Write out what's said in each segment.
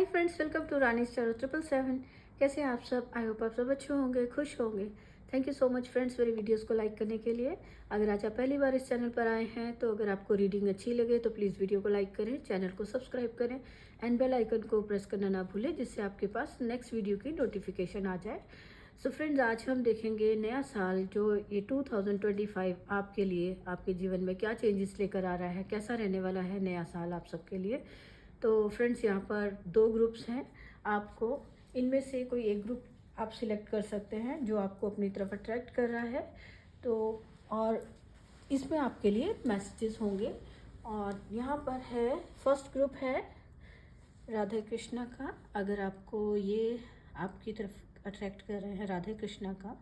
Hi friends, welcome to Rani star 777। कैसे हैं आप सब? आई होप आप सब अच्छे होंगे, खुश होंगे। Thank you so much friends मेरी वीडियोस को लाइक करने के लिए। अगर आज आप पहली बार इस चैनल पर आए हैं तो अगर आपको रीडिंग अच्छी लगे तो प्लीज़ वीडियो को लाइक करें, चैनल को सब्सक्राइब करें एंड बेल आइकन को प्रेस करना ना भूलें, जिससे आपके पास नेक्स्ट वीडियो की नोटिफिकेशन आ जाए। सो फ्रेंड्स, आज हम देखेंगे नया साल जो ये 2025 आपके लिए, आपके जीवन में क्या चेंजेस लेकर आ रहा है, कैसा रहने वाला है नया साल आप सबके लिए। तो फ्रेंड्स, यहाँ पर दो ग्रुप्स हैं। आपको इनमें से कोई एक ग्रुप आप सिलेक्ट कर सकते हैं जो आपको अपनी तरफ अट्रैक्ट कर रहा है। तो और इसमें आपके लिए मैसेजेस होंगे। और यहाँ पर है, फर्स्ट ग्रुप है राधे कृष्णा का। अगर आपको ये आपकी तरफ अट्रैक्ट कर रहे हैं राधे कृष्णा का,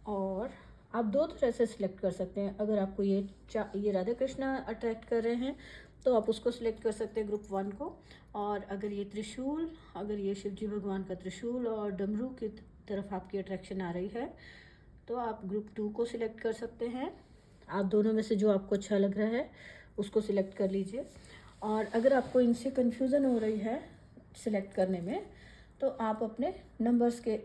और आप दो तरह से सिलेक्ट कर सकते हैं। अगर आपको ये राधे कृष्णा अट्रैक्ट कर रहे हैं तो आप उसको सिलेक्ट कर सकते हैं, ग्रुप 1 को। और अगर ये त्रिशूल, अगर ये शिवजी भगवान का त्रिशूल और डमरू की तरफ आपकी अट्रैक्शन आ रही है तो आप ग्रुप 2 को सिलेक्ट कर सकते हैं। आप दोनों में से जो आपको अच्छा लग रहा है उसको सिलेक्ट कर लीजिए। और अगर आपको इनसे कन्फ्यूज़न हो रही है सिलेक्ट करने में तो आप अपने नंबर्स के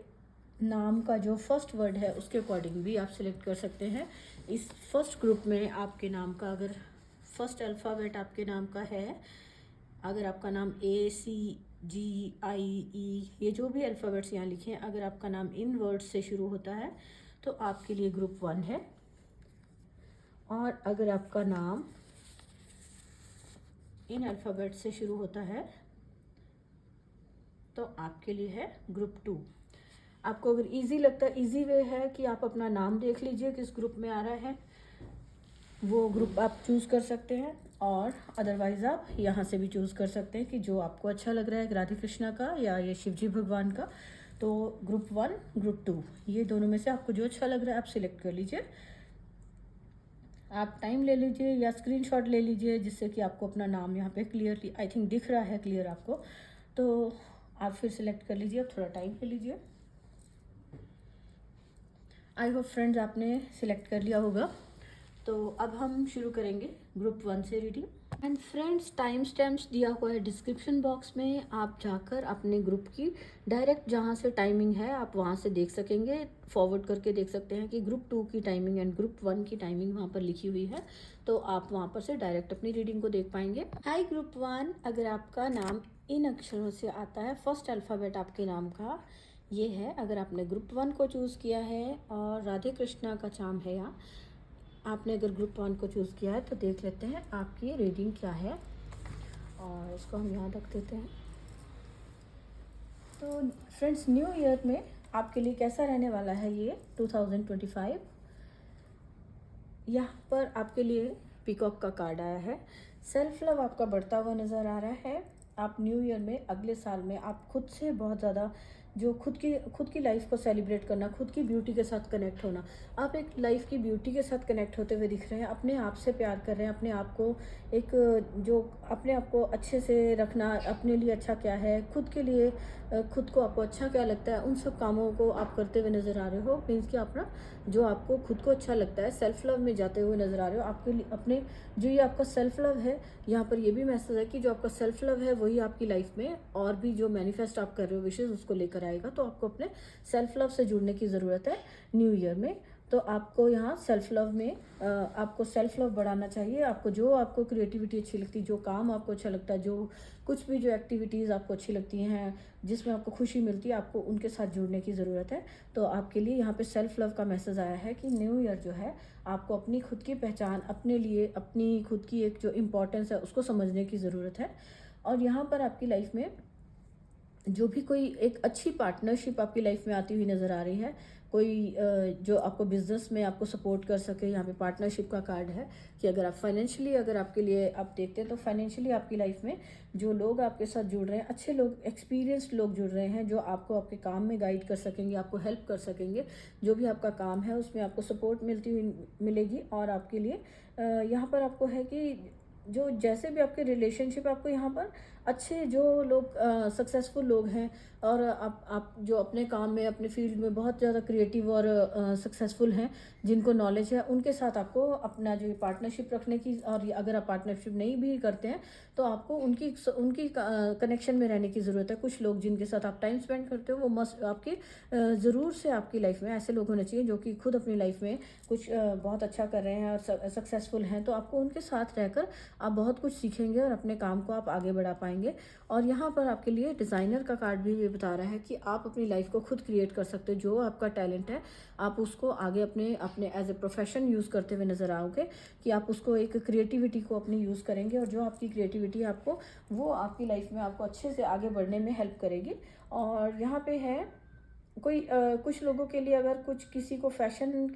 नाम का जो फर्स्ट वर्ड है उसके अकॉर्डिंग भी आप सिलेक्ट कर सकते हैं। इस फर्स्ट ग्रुप में आपके नाम का अगर फर्स्ट अल्फ़ाबेट आपके नाम का है, अगर आपका नाम ACGIE, ये जो भी अल्फ़ाबेट्स यहाँ लिखे हैं, अगर आपका नाम इन वर्ड्स से शुरू होता है तो आपके लिए ग्रुप 1 है। और अगर आपका नाम इन अल्फ़ाबेट से शुरू होता है तो आपके लिए है ग्रुप 2। आपको अगर इजी लगता है, इजी वे है कि आप अपना नाम देख लीजिए किस ग्रुप में आ रहा है, वो ग्रुप आप चूज़ कर सकते हैं। और अदरवाइज़ आप यहाँ से भी चूज़ कर सकते हैं कि जो आपको अच्छा लग रहा है, राधे कृष्णा का या ये शिवजी भगवान का। तो ग्रुप 1, ग्रुप 2, ये दोनों में से आपको जो अच्छा लग रहा है आप सिलेक्ट कर लीजिए। आप टाइम ले लीजिए या स्क्रीनशॉट ले लीजिए, जिससे कि आपको अपना नाम यहाँ पे क्लियरली, आई थिंक दिख रहा है क्लियर आपको, तो आप फिर सिलेक्ट कर लीजिए। अब थोड़ा टाइम ले लीजिए। आई होप फ्रेंड्स आपने सिलेक्ट कर लिया होगा। तो अब हम शुरू करेंगे ग्रुप 1 से reading. And friends, time stamps दिया हुआ है डिस्क्रिप्शन बॉक्स में, आप जाकर अपने ग्रुप की डायरेक्ट जहाँ से टाइमिंग है आप वहाँ से देख सकेंगे, फॉरवर्ड करके देख सकते हैं कि ग्रुप 2 की टाइमिंग एंड ग्रुप 1 की टाइमिंग वहाँ पर लिखी हुई है। तो आप वहाँ पर से डायरेक्ट अपनी रीडिंग को देख पाएंगे। हाय ग्रुप 1, अगर आपका नाम इन अक्षरों से आता है, फर्स्ट अल्फ़ाबेट आपके नाम का ये है, अगर आपने ग्रुप 1 को चूज़ किया है और राधे कृष्णा का चाम है यहाँ, आपने अगर ग्रुप 1 को चूज़ किया है तो देख लेते हैं आपकी रीडिंग क्या है। और इसको हम यहाँ रख देते हैं। तो फ्रेंड्स, न्यू ईयर में आपके लिए कैसा रहने वाला है ये 2025। यहाँ पर आपके लिए पीकॉक का कार्ड आया है। सेल्फ लव आपका बढ़ता हुआ नज़र आ रहा है। आप न्यू ईयर में, अगले साल में आप खुद से बहुत ज़्यादा, जो खुद की लाइफ को सेलिब्रेट करना, खुद की ब्यूटी के साथ कनेक्ट होना, आप एक लाइफ की ब्यूटी के साथ कनेक्ट होते हुए दिख रहे हैं। अपने आप से प्यार कर रहे हैं, अपने आप को एक, जो अपने आप को अच्छे से रखना, अपने लिए अच्छा क्या है, खुद के लिए, खुद को आपको अच्छा क्या लगता है, उन सब कामों को आप करते हुए नज़र आ रहे हो। मीन्स कि अपना जो आपको खुद को अच्छा लगता है, सेल्फ लव में जाते हुए नज़र आ रहे हो। आपके लिए अपने जो ये आपका सेल्फ लव है, यहाँ पर ये भी मैसेज है कि जो आपका सेल्फ लव है वही आपकी लाइफ में और भी जो मैनिफेस्ट आप कर रहे हो विशेष उसको लेकर आएगा। तो आपको अपने सेल्फ लव से जुड़ने की ज़रूरत है न्यू ईयर में। तो आपको यहाँ सेल्फ लव में आपको सेल्फ लव बढ़ाना चाहिए। आपको क्रिएटिविटी अच्छी लगती है, जो काम आपको अच्छा लगता है, जो कुछ भी जो एक्टिविटीज़ आपको अच्छी लगती हैं, जिसमें आपको खुशी मिलती है, आपको उनके साथ जुड़ने की ज़रूरत है। तो आपके लिए यहाँ पे सेल्फ लव का मैसेज आया है कि न्यू ईयर जो है आपको अपनी खुद की पहचान, अपने लिए अपनी खुद की एक जो इम्पोर्टेंस है उसको समझने की ज़रूरत है। और यहाँ पर आपकी लाइफ में जो भी कोई एक अच्छी पार्टनरशिप आपकी लाइफ में आती हुई नज़र आ रही है, कोई जो आपको बिजनेस में आपको सपोर्ट कर सके, यहाँ पे पार्टनरशिप का कार्ड है कि अगर आप फाइनेंशियली, अगर आपके लिए आप देखते हैं तो फाइनेंशियली आपकी लाइफ में जो लोग आपके साथ जुड़ रहे हैं, अच्छे लोग, एक्सपीरियंस्ड लोग जुड़ रहे हैं जो आपको आपके काम में गाइड कर सकेंगे, आपको हेल्प कर सकेंगे। जो भी आपका काम है उसमें आपको सपोर्ट मिलती हुई मिलेगी। और आपके लिए यहाँ पर आपको है कि जो जैसे भी आपके रिलेशनशिप, आपको यहाँ पर अच्छे जो लोग सक्सेसफुल लोग हैं, और आप जो अपने काम में, अपने फील्ड में बहुत ज़्यादा क्रिएटिव और सक्सेसफुल हैं, जिनको नॉलेज है, उनके साथ आपको अपना जो पार्टनरशिप रखने की, और अगर आप पार्टनरशिप नहीं भी करते हैं तो आपको उनकी उनकी कनेक्शन में रहने की ज़रूरत है। कुछ लोग जिनके साथ आप टाइम स्पेंड करते हो वो मस्ट आपके ज़रूर से आपकी लाइफ में ऐसे लोग होने चाहिए जो कि खुद अपनी लाइफ में कुछ बहुत अच्छा कर रहे हैं और सक्सेसफुल हैं। तो आपको उनके साथ रहकर आप बहुत कुछ सीखेंगे और अपने काम को आप आगे बढ़ा पाएंगे। और यहाँ पर आपके लिए डिज़ाइनर का कार्ड भी ये बता रहा है कि आप अपनी लाइफ को खुद क्रिएट कर सकते हो। जो आपका टैलेंट है आप उसको आगे अपने अपने एज ए प्रोफेशन यूज़ करते हुए नज़र आओगे, कि आप उसको एक क्रिएटिविटी को अपनी यूज़ करेंगे, और जो आपकी क्रिएटिविटी आपको वो आपकी लाइफ में आपको अच्छे से आगे बढ़ने में हेल्प करेगी। और यहाँ पे है कोई कुछ लोगों के लिए, अगर कुछ किसी को फैशन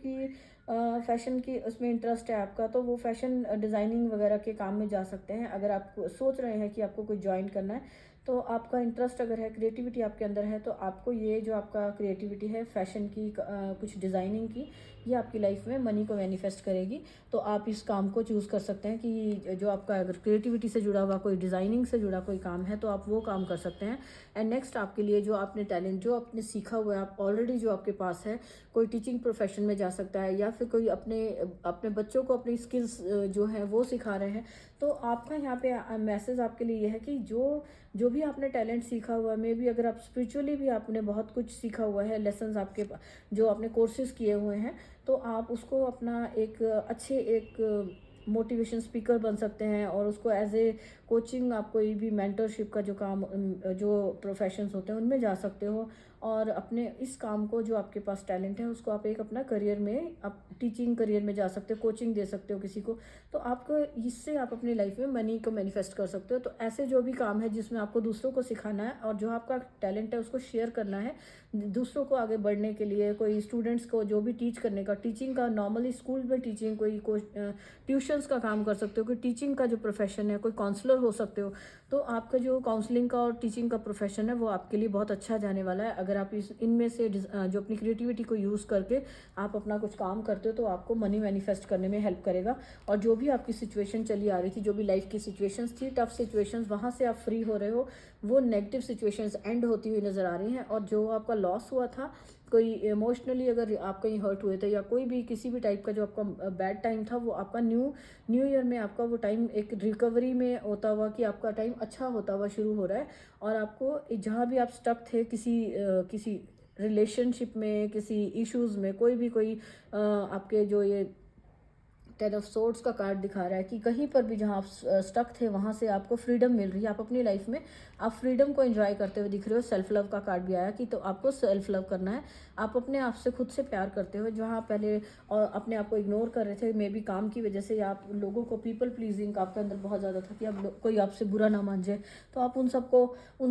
की उसमें इंटरेस्ट है आपका, तो वो फैशन डिज़ाइनिंग वगैरह के काम में जा सकते हैं। अगर आप सोच रहे हैं कि आपको कुछ ज्वाइन करना है, तो आपका इंटरेस्ट अगर है, क्रिएटिविटी आपके अंदर है, तो आपको ये जो आपका क्रिएटिविटी है फैशन की, कुछ डिज़ाइनिंग की, ये आपकी लाइफ में मनी को मैनिफेस्ट करेगी। तो आप इस काम को चूज़ कर सकते हैं कि जो आपका अगर क्रिएटिविटी से जुड़ा हुआ, कोई डिज़ाइनिंग से जुड़ा कोई काम है, तो आप वो काम कर सकते हैं। एंड नेक्स्ट आपके लिए जो आपने टैलेंट, जो आपने सीखा हुआ है, आप ऑलरेडी जो आपके पास है, कोई टीचिंग प्रोफेशन में जा सकता है, या फिर कोई अपने अपने बच्चों को अपनी स्किल्स जो हैं वो सिखा रहे हैं। तो आपका यहाँ पे मैसेज आपके लिए ये है कि जो जो भी आपने टैलेंट सीखा हुआ है, मे बी अगर आप स्पिरिचुअली भी आपने बहुत कुछ सीखा हुआ है, लेसन्स आपके जो आपने कोर्सेज किए हुए हैं, तो आप उसको अपना एक अच्छे एक मोटिवेशन स्पीकर बन सकते हैं, और उसको एज ए कोचिंग, आप कोई भी मेंटरशिप का जो काम, जो प्रोफेशंस होते हैं उनमें जा सकते हो, और अपने इस काम को, जो आपके पास टैलेंट है, उसको आप एक अपना करियर में, आप टीचिंग करियर में जा सकते हो, कोचिंग दे सकते हो किसी को। तो आपको इससे आप अपनी लाइफ में मनी को मैनिफेस्ट कर सकते हो। तो ऐसे जो भी काम है जिसमें आपको दूसरों को सिखाना है, और जो आपका टैलेंट है उसको शेयर करना है दूसरों को आगे बढ़ने के लिए, कोई स्टूडेंट्स को जो भी टीच करने का, टीचिंग का, नॉर्मली स्कूल में टीचिंग, कोई ट्यूशन्स का काम कर सकते हो, कोई टीचिंग का जो प्रोफेशन है, कोई काउंसलर हो सकते हो। तो आपका जो काउंसलिंग का और टीचिंग का प्रोफेशन है वो आपके लिए बहुत अच्छा जाने वाला है। अगर आप इनमें से जो अपनी क्रिएटिविटी को यूज़ करके आप अपना कुछ काम करते हो, तो आपको मनी मैनिफेस्ट करने में हेल्प करेगा। और जो भी आपकी सिचुएशन चली आ रही थी, जो भी लाइफ की सिचुएशंस थी, टफ सिचुएशंस, वहाँ से आप फ्री हो रहे हो, वो नेगेटिव सिचुएशंस एंड होती हुई नज़र आ रही हैं। और जो आपका लॉस हुआ था, कोई इमोशनली अगर आप कहीं हर्ट हुए थे, या कोई भी किसी भी टाइप का जो आपका बैड टाइम था, वो आपका न्यू ईयर में आपका वो टाइम एक रिकवरी में होता हुआ, कि आपका टाइम अच्छा होता हुआ शुरू हो रहा है। और आपको जहाँ भी आप स्टक थे, किसी रिलेशनशिप में, किसी इश्यूज़ में, कोई आपके जो ये 10 ऑफ सोर्ड्स का कार्ड दिखा रहा है कि कहीं पर भी जहाँ आप स्टक थे, वहाँ से आपको फ्रीडम मिल रही है। आप अपनी लाइफ में आप फ्रीडम को एंजॉय करते हुए दिख रहे हो। सेल्फ लव का कार्ड भी आया कि तो आपको सेल्फ लव करना है। आप अपने आप से खुद से प्यार करते हो, जहाँ पहले और अपने आप को इग्नोर कर रहे थे, मे बी काम की वजह से, या आप लोगों को पीपल प्लीजिंग आपके अंदर बहुत ज़्यादा था, कि अब कोई आपसे बुरा ना मान जाए, तो आप उन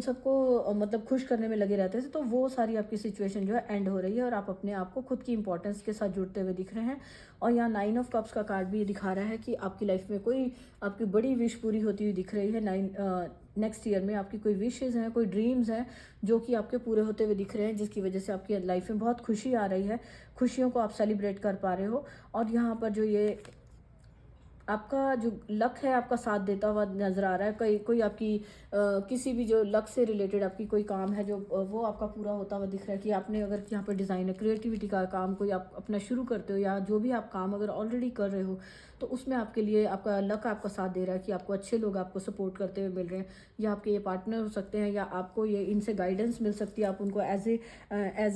सबको मतलब खुश करने में लगे रहते थे। तो वो सारी आपकी सिचुएशन जो है एंड हो रही है, और आप अपने आप को खुद की इंपॉर्टेंस के साथ जुड़ते हुए दिख रहे हैं। और यहाँ 9 ऑफ कप्स का कार्ड भी दिखा रहा है कि आपकी लाइफ में कोई आपकी बड़ी विश पूरी होती हुई दिख रही है। नेक्स्ट ईयर में आपकी कोई विशेज़ हैं, कोई ड्रीम्स हैं जो कि आपके पूरे होते हुए दिख रहे हैं, जिसकी वजह से आपकी लाइफ में बहुत खुशी आ रही है। खुशियों को आप सेलिब्रेट कर पा रहे हो। और यहाँ पर जो ये आपका जो लक है, आपका साथ देता हुआ नज़र आ रहा है। कोई आपकी किसी भी जो लक से रिलेटेड आपकी कोई काम है, जो वो आपका पूरा होता हुआ दिख रहा है। कि आपने अगर यहाँ पर डिज़ाइन है, क्रिएटिविटी का काम कोई आप अपना शुरू करते हो, या जो भी आप काम अगर ऑलरेडी कर रहे हो, तो उसमें आपके लिए आपका लक आपका साथ दे रहा है, कि आपको अच्छे लोग आपको सपोर्ट करते हुए मिल रहे हैं। या आपके ये पार्टनर हो सकते हैं, या आपको ये इनसे गाइडेंस मिल सकती है। आप उनको एज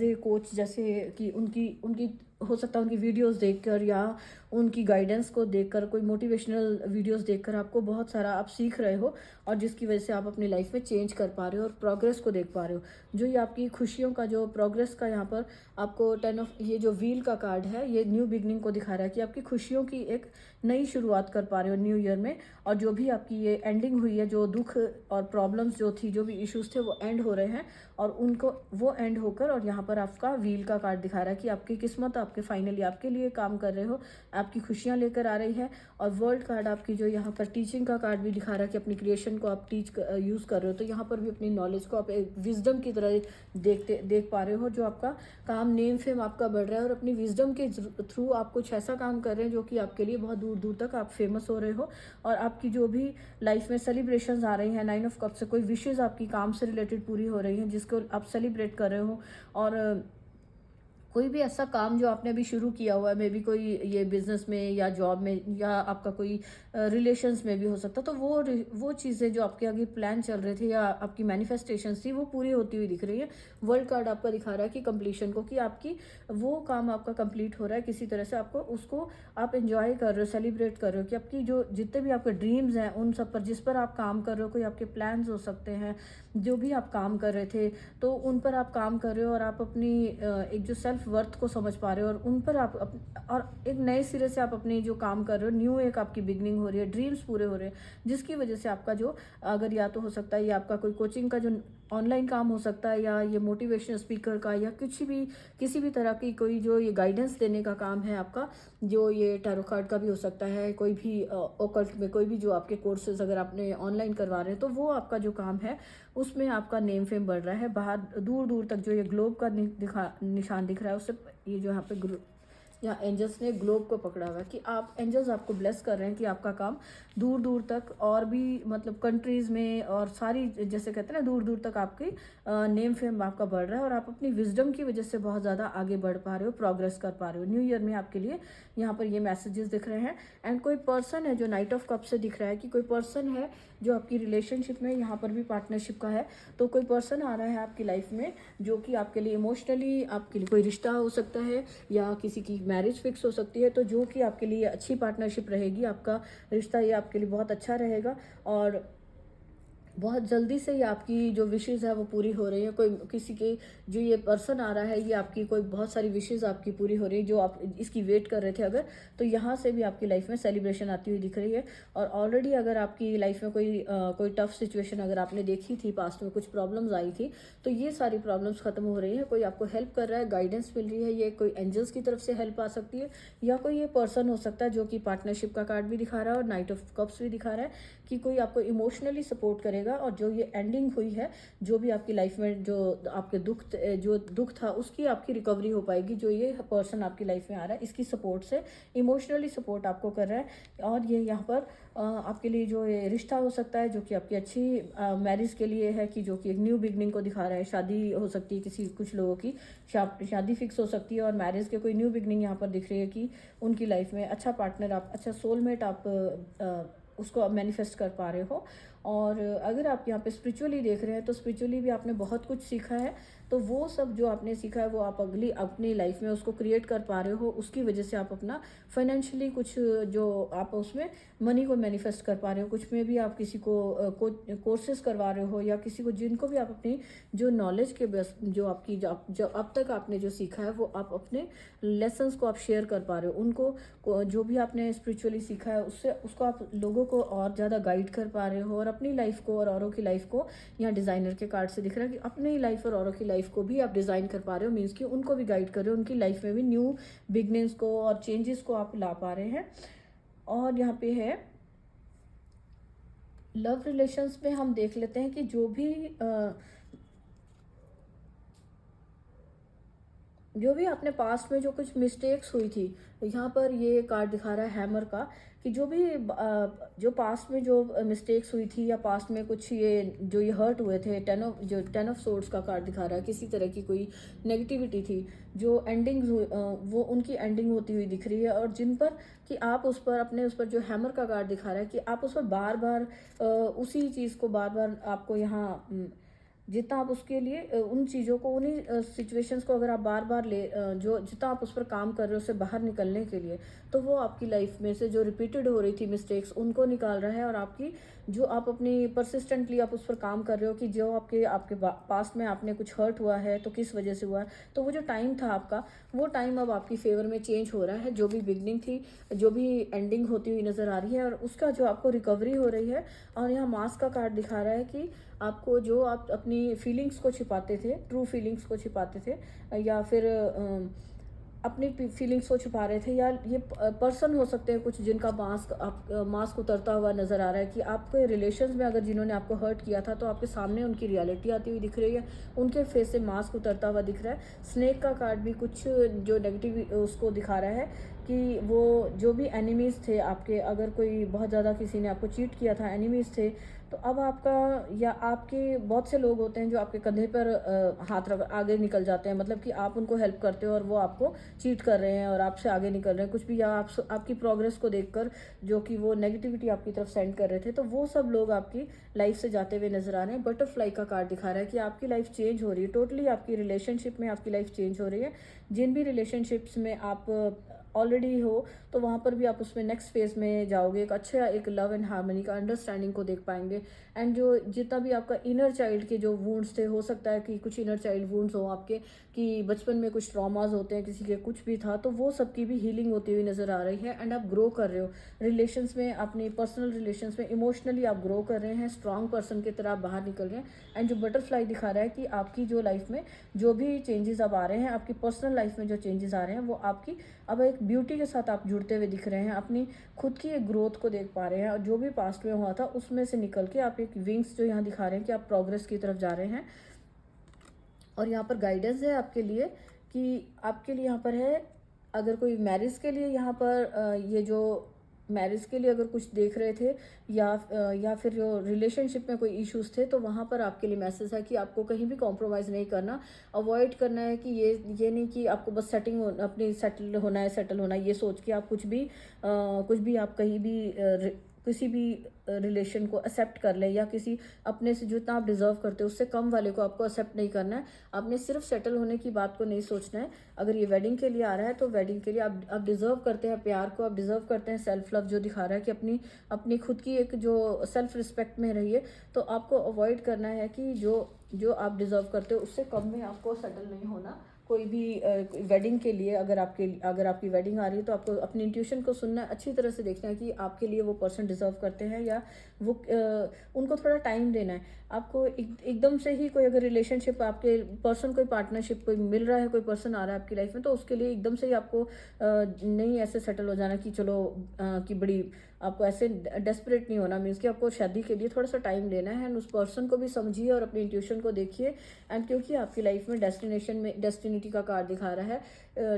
ए कोच, जैसे कि उनकी हो सकता है उनकी वीडियोस देखकर, या उनकी गाइडेंस को देखकर, कोई मोटिवेशनल वीडियोस देखकर आपको बहुत सारा आप सीख रहे हो, और जिसकी वजह से आप अपनी लाइफ में चेंज कर पा रहे हो और प्रोग्रेस को देख पा रहे हो। जो ये आपकी खुशियों का जो प्रोग्रेस का यहाँ पर आपको 10 ऑफ ये जो व्हील का कार्ड है, ये न्यू बिगनिंग को दिखा रहा है, कि आपकी खुशियों की एक नई शुरुआत कर पा रहे हो न्यू ईयर में। और जो भी आपकी ये एंडिंग हुई है, जो दुख और प्रॉब्लम्स जो थी, जो भी इश्यूज थे, वो एंड हो रहे हैं, और उनको वो एंड होकर, और यहाँ पर आपका व्हील का कार्ड दिखा रहा है कि आपकी किस्मत आपके फाइनली आपके लिए काम कर रहे हो, आपकी खुशियाँ लेकर आ रही है। और वर्ल्ड कार्ड आपकी जो यहाँ पर टीचिंग का कार्ड भी दिखा रहा है, कि अपनी क्रिएशन को आप यूज़ कर रहे हो। तो यहाँ पर भी अपनी नॉलेज को आप एक विजडम की तरह देख पा रहे हो। जो आपका काम, नेम फेम आपका बढ़ रहा है, और अपनी विजडम के थ्रू आप कुछ ऐसा काम कर रहे हैं जो कि आपके लिए बहुत दूर दूर दूर तक आप फेमस हो रहे हो, और आपकी जो भी लाइफ में सेलिब्रेशंस आ रही हैं 9 ऑफ कप से, कोई विशेज़ आपकी काम से रिलेटेड पूरी हो रही हैं जिसको आप सेलिब्रेट कर रहे हो। और कोई भी ऐसा काम जो आपने अभी शुरू किया हुआ है, मे बी कोई ये बिजनेस में या जॉब में या आपका कोई रिलेशंस में भी हो सकता है, तो वो चीज़ें जो आपके आगे प्लान चल रहे थे या आपकी मैनिफेस्टेशंस थी वो पूरी होती हुई दिख रही है। वर्ल्ड कार्ड आपका दिखा रहा है कि कंप्लीशन को, कि आपकी वो काम आपका कंप्लीट हो रहा है किसी तरह से, आपको उसको आप एंजॉय कर रहे हो, सेलिब्रेट कर रहे हो, कि आपकी जो जितने भी आपके ड्रीम्स हैं उन सब पर, जिस पर आप काम कर रहे हो, कोई आपके प्लान्स हो सकते हैं जो भी आप काम कर रहे थे, तो उन पर आप काम कर रहे हो और आप अपनी एक जो सेल्फ वर्थ को समझ पा रहे हो, और उन पर और एक नए सिरे से आप अपनी जो काम कर रहे हो, न्यू एक आपकी बिगनिंग हो रही है, ड्रीम्स पूरे हो रहे हैं, जिसकी वजह से आपका जो, अगर या तो हो सकता है ये आपका कोई कोचिंग का जो ऑनलाइन काम हो सकता है, या ये मोटिवेशनल स्पीकर का, या कुछ भी किसी भी तरह की कोई जो ये गाइडेंस देने का काम है आपका, जो ये टैरो कार्ड का भी हो सकता है, कोई भी ओकल्ट में कोई भी जो आपके कोर्सेज अगर आपने ऑनलाइन करवा रहे हैं, तो वो आपका जो काम है उसमें आपका नेम फेम बढ़ रहा है। बाहर दूर दूर तक जो ये ग्लोब का निशान दिख रहा है, उससे ये जो यहाँ पे यहाँ एंजल्स ने ग्लोब को पकड़ा हुआ है, कि आप एंजल्स आपको ब्लेस कर रहे हैं कि आपका काम दूर दूर तक, और भी मतलब कंट्रीज़ में और सारी, जैसे कहते हैं ना, दूर दूर तक आपकी नेम फेम आपका बढ़ रहा है, और आप अपनी विजडम की वजह से बहुत ज़्यादा आगे बढ़ पा रहे हो, प्रोग्रेस कर पा रहे हो। न्यू ईयर में आपके लिए यहाँ पर ये मैसेजेस दिख रहे हैं। एंड कोई पर्सन है जो नाइट ऑफ कप से दिख रहा है, कि कोई पर्सन है जो आपकी रिलेशनशिप में, यहाँ पर भी पार्टनरशिप का है, तो कोई पर्सन आ रहा है आपकी लाइफ में जो कि आपके लिए इमोशनली, आपके लिए कोई रिश्ता हो सकता है या किसी की मैरिज फिक्स हो सकती है, तो जो कि आपके लिए अच्छी पार्टनरशिप रहेगी, आपका रिश्ता ये आपके लिए बहुत अच्छा रहेगा, और बहुत जल्दी से ही आपकी जो विशेज़ है वो पूरी हो रही है। कोई किसी के जो ये पर्सन आ रहा है, ये आपकी कोई बहुत सारी विशेज़ आपकी पूरी हो रही है जो आप इसकी वेट कर रहे थे अगर, तो यहाँ से भी आपकी लाइफ में सेलिब्रेशन आती हुई दिख रही है। और ऑलरेडी अगर आपकी लाइफ में कोई टफ सिचुएशन अगर आपने देखी थी, पास्ट में कुछ प्रॉब्लम्स आई थी, तो ये सारी प्रॉब्लम्स खत्म हो रही है। कोई आपको हेल्प कर रहा है, गाइडेंस मिल रही है, ये कोई एंजल्स की तरफ से हेल्प आ सकती है, या कोई ये पर्सन हो सकता है जो कि पार्टनरशिप का कार्ड भी दिखा रहा है और नाइट ऑफ कप्स भी दिखा रहा है, कि कोई आपको इमोशनली सपोर्ट करेगा, और जो ये एंडिंग हुई है, जो भी आपकी लाइफ में जो आपके जो दुख था उसकी आपकी रिकवरी हो पाएगी। जो ये पर्सन आपकी लाइफ में आ रहा है, इसकी सपोर्ट से इमोशनली सपोर्ट आपको कर रहा है, और ये यहाँ पर आपके लिए जो ये रिश्ता हो सकता है जो कि आपकी अच्छी मैरिज के लिए है, कि जो कि एक न्यू बिगनिंग को दिखा रहा है। शादी हो सकती है, कुछ लोगों की शादी फिक्स हो सकती है, और मैरिज के कोई न्यू बिगनिंग यहाँ पर दिख रही है, कि उनकी लाइफ में अच्छा पार्टनर, आप अच्छा सोलमेट आप उसको आप मैनिफेस्ट कर पा रहे हो। और अगर आप यहाँ पे स्पिरिचुअली देख रहे हैं, तो स्पिरिचुअली भी आपने बहुत कुछ सीखा है, तो वो सब जो आपने सीखा है वो आप अगली अपनी लाइफ में उसको क्रिएट कर पा रहे हो। उसकी वजह से आप अपना फाइनेंशियली कुछ जो आप उसमें मनी को मैनिफेस्ट कर पा रहे हो, कुछ में भी आप किसी को कोर्सेज करवा रहे हो, या किसी को, जिनको भी आप अपनी जो नॉलेज के बेस जो आपकी जो अब तक आपने जो सीखा है वो आप अपने लेसन्स को आप शेयर कर पा रहे हो उनको, जो भी आपने स्पिरिचुअली सीखा है उससे उसको आप लोगों को और ज़्यादा गाइड कर पा रहे हो, और अपनी लाइफ को और औरों की लाइफ को, यहाँ डिज़ाइनर के कार्ड से दिख रहा है कि अपनी लाइफ और औरों की लाइफ को भी आप डिज़ाइन कर पा रहे हो, मीन्स कि उनको भी गाइड कर रहे हो, उनकी लाइफ में भी न्यू बिगनिंग्स को और चेंजेस को आप ला पा रहे हैं। और यहाँ पे है लव रिलेशंस में हम देख लेते हैं कि जो भी आपने पास्ट में जो कुछ मिस्टेक्स हुई थी, यहाँ पर ये कार्ड दिखा रहा है हैमर का, कि जो भी जो पास्ट में जो मिस्टेक्स हुई थी, या पास्ट में कुछ ये हर्ट हुए थे, टेन ऑफ सोर्ड्स का कार्ड दिखा रहा है, किसी तरह की कोई नेगेटिविटी थी जो एंडिंग वो उनकी एंडिंग होती हुई दिख रही है, और जिन पर कि आप उस पर जो हैमर का कार्ड दिखा रहा है कि आप उस पर बार बार उसी चीज़ को बार बार आपको यहाँ जितना आप उसके लिए उन चीज़ों को, उन्हीं सिचुएशंस को अगर आप बार बार जो जितना आप उस पर काम कर रहे हो उससे बाहर निकलने के लिए, तो वो आपकी लाइफ में से जो रिपीटेड हो रही थी मिस्टेक्स उनको निकाल रहा है, और आपकी जो आप अपनी परसिस्टेंटली आप उस पर काम कर रहे हो, कि जो आपके पास्ट में आपने कुछ हर्ट हुआ है तो किस वजह से हुआ है, तो वो जो टाइम था आपका, वो टाइम अब आपकी फेवर में चेंज हो रहा है। जो भी बिगनिंग थी, जो भी एंडिंग होती हुई नज़र आ रही है, और उसका जो आपको रिकवरी हो रही है। और यहाँ मास का कार्ड दिखा रहा है कि आपको जो आप अपनी फीलिंग्स को छिपाते थे, ट्रू फीलिंग्स को छिपाते थे, या फिर अपनी फीलिंग्स को छुपा रहे थे, या ये पर्सन हो सकते हैं कुछ जिनका मास्क उतरता हुआ नज़र आ रहा है, कि आपके रिलेशंस में अगर जिन्होंने आपको हर्ट किया था तो आपके सामने उनकी रियलिटी आती हुई दिख रही है, उनके फेस से मास्क उतरता हुआ दिख रहा है। स्नेक का कार्ड भी कुछ जो नेगेटिव उसको दिखा रहा है कि वो जो भी एनिमीज़ थे आपके, अगर कोई बहुत ज़्यादा किसी ने आपको चीट किया था, एनिमीज़ थे, तो अब आपका या आपके बहुत से लोग होते हैं जो आपके कंधे पर हाथ रख आगे निकल जाते हैं, मतलब कि आप उनको हेल्प करते हो और वो आपको चीट कर रहे हैं और आपसे आगे निकल रहे हैं कुछ भी, या आपकी प्रोग्रेस को देखकर जो कि वो नेगेटिविटी आपकी तरफ सेंड कर रहे थे, तो वो सब लोग आपकी लाइफ से जाते हुए नजर आ रहे हैं। बटरफ्लाई का कार्ड दिखा रहा है कि आपकी लाइफ चेंज हो रही है, टोटली आपकी रिलेशनशिप में आपकी लाइफ चेंज हो रही है। जिन भी रिलेशनशिप्स में आप ऑलरेडी हो, तो वहाँ पर भी आप उसमें नेक्स्ट फेज में जाओगे, एक अच्छा एक लव एंड हार्मनी का अंडरस्टैंडिंग को देख पाएंगे। एंड जो जितना भी आपका इनर चाइल्ड के जो वुंड्स थे, हो सकता है कि कुछ इनर चाइल्ड वुंड्स हो आपके, कि बचपन में कुछ ट्रॉमाज होते हैं, किसी के कुछ भी था, तो वो सबकी भी हीलिंग होती हुई नज़र आ रही है। एंड आप ग्रो कर रहे हो रिलेशंस में, अपनी पर्सनल रिलेशंस में इमोशनली आप ग्रो कर रहे हैं, स्ट्रांग पर्सन की तरह आप बाहर निकल रहे हैं। एंड जो बटरफ्लाई दिखा रहा है कि आपकी जो लाइफ में जो भी चेंजेस अब आ रहे हैं, आपकी पर्सनल लाइफ में जो चेंजेस आ रहे हैं, वो आपकी अब एक ब्यूटी के साथ आप जुड़ते हुए दिख रहे हैं, अपनी खुद की एक ग्रोथ को देख पा रहे हैं, और जो भी पास्ट में हुआ था उसमें से निकल के आप एक विंग्स जो यहाँ दिखा रहे हैं कि आप प्रोग्रेस की तरफ जा रहे हैं। और यहाँ पर गाइडेंस है आपके लिए, कि आपके लिए यहाँ पर है, अगर कोई मैरिज के लिए यहाँ पर ये जो मैरिज के लिए अगर कुछ देख रहे थे, या फिर जो रिलेशनशिप में कोई इश्यूज थे, तो वहाँ पर आपके लिए मैसेज है कि आपको कहीं भी कॉम्प्रोमाइज़ नहीं करना, अवॉइड करना है, कि ये नहीं कि आपको बस अपनी सेटल होना है, ये सोच के आप कुछ भी आप कहीं भी किसी भी रिलेशन को एक्सेप्ट कर ले, या किसी अपने से जितना आप डिज़र्व करते हो उससे कम वाले को आपको एक्सेप्ट नहीं करना है। आपने सिर्फ सेटल होने की बात को नहीं सोचना है। अगर ये वेडिंग के लिए आ रहा है तो वेडिंग के लिए आप डिज़र्व करते हैं प्यार को, आप डिज़र्व करते हैं सेल्फ लव, जो दिखा रहा है कि अपनी खुद की एक जो सेल्फ रिस्पेक्ट में रहिए। तो आपको अवॉइड करना है कि जो जो आप डिज़र्व करते हो उससे कम में आपको सेटल नहीं होना। कोई भी वेडिंग के लिए अगर आपकी वेडिंग आ रही है, तो आपको अपनी इंट्यूशन को सुनना है, अच्छी तरह से देखना है कि आपके लिए वो पर्सन डिजर्व करते हैं, या वो उनको थोड़ा टाइम देना है। आपको एकदम से ही कोई अगर रिलेशनशिप आपके पर्सन, कोई पार्टनरशिप कोई मिल रहा है, कोई पर्सन आ रहा है आपकी लाइफ में, तो उसके लिए एकदम से ही आपको नहीं ऐसे सेटल हो जाना कि चलो कि बड़ी आपको ऐसे डेस्परेट नहीं होना। मीन्स कि आपको शादी के लिए थोड़ा सा टाइम लेना है, एंड उस पर्सन को भी समझिए और अपनी इंट्यूशन को देखिए। एंड क्योंकि आपकी लाइफ में डेस्टिनिटी का कार्ड दिखा रहा है,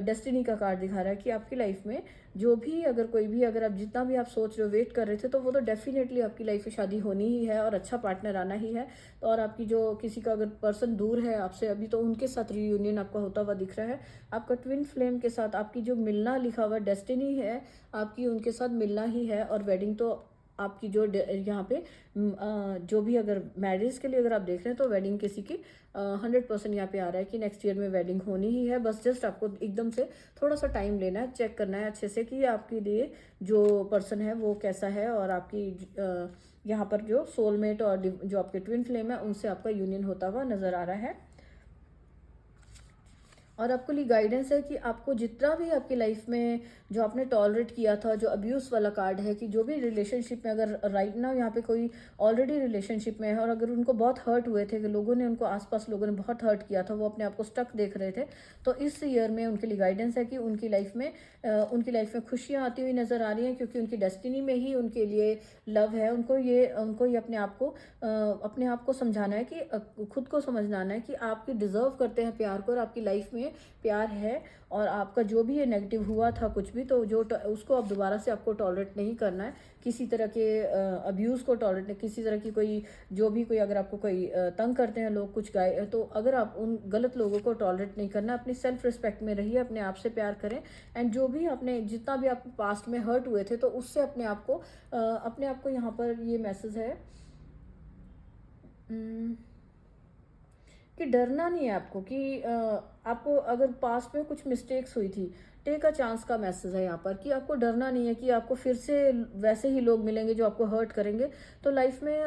डेस्टिनी का कार्ड दिखा रहा है कि आपकी लाइफ में जो भी अगर आप जितना भी आप सोच रहे हो, वेट कर रहे थे, तो वो तो डेफिनेटली आपकी लाइफ में शादी होनी ही है और अच्छा पार्टनर आना ही है। तो और आपकी जो किसी का अगर पर्सन दूर है आपसे अभी, तो उनके साथ रियूनियन आपका होता हुआ दिख रहा है। आपका ट्विन फ्लेम के साथ आपकी जो मिलना लिखा हुआ डेस्टिनी है, आपकी उनके साथ मिलना ही है। और वेडिंग तो आपकी जो यहाँ पे जो भी अगर मैरिज के लिए अगर आप देख रहे हैं, तो वेडिंग किसी की 100% यहाँ पे आ रहा है कि नेक्स्ट ईयर में वेडिंग होनी ही है। बस जस्ट आपको एकदम से थोड़ा सा टाइम लेना है, चेक करना है अच्छे से कि आपके लिए जो पर्सन है वो कैसा है, और आपकी यहाँ पर जो सोलमेट और जो आपके ट्विन फ्लेम है उनसे आपका यूनियन होता हुआ नजर आ रहा है। और आपके लिए गाइडेंस है कि आपको जितना भी आपकी लाइफ में जो आपने टॉलरेट किया था, जो अब्यूज़ वाला कार्ड है, कि जो भी रिलेशनशिप में अगर राइट नाउ यहाँ पे कोई ऑलरेडी रिलेशनशिप में है और अगर उनको बहुत हर्ट हुए थे, कि लोगों ने उनको आसपास लोगों ने बहुत हर्ट किया था, वो अपने आप को स्टक देख रहे थे, तो इस ईयर में उनके लिए गाइडेंस है कि उनकी लाइफ में खुशियाँ आती हुई नज़र आ रही हैं, क्योंकि उनकी डेस्टिनी में ही उनके लिए लव है। उनको ये अपने आप को समझाना है, कि खुद को समझना है कि आप डिज़र्व करते हैं प्यार को, और आपकी लाइफ में प्यार है। और आपका जो भी ये नेगेटिव हुआ था कुछ भी, तो उसको अब दोबारा से आपको टॉलरेट नहीं करना है, किसी तरह के अब्यूज़ को टॉलरेट नहीं, किसी तरह की कोई अगर आपको कोई तंग करते हैं लोग कुछ गाय, तो अगर आप उन गलत लोगों को टॉलरेट नहीं करना, अपनी सेल्फ रिस्पेक्ट में रहिए, अपने आप से प्यार करें। एंड जो भी आपने जितना भी आप पास्ट में हर्ट हुए थे, तो उससे अपने आप को यहाँ पर ये मैसेज है कि डरना नहीं है आपको, कि आपको अगर पास्ट में कुछ मिस्टेक्स हुई थी, टेक अ चांस का मैसेज है यहाँ पर, कि आपको डरना नहीं है, कि आपको फिर से वैसे ही लोग मिलेंगे जो आपको हर्ट करेंगे। तो लाइफ में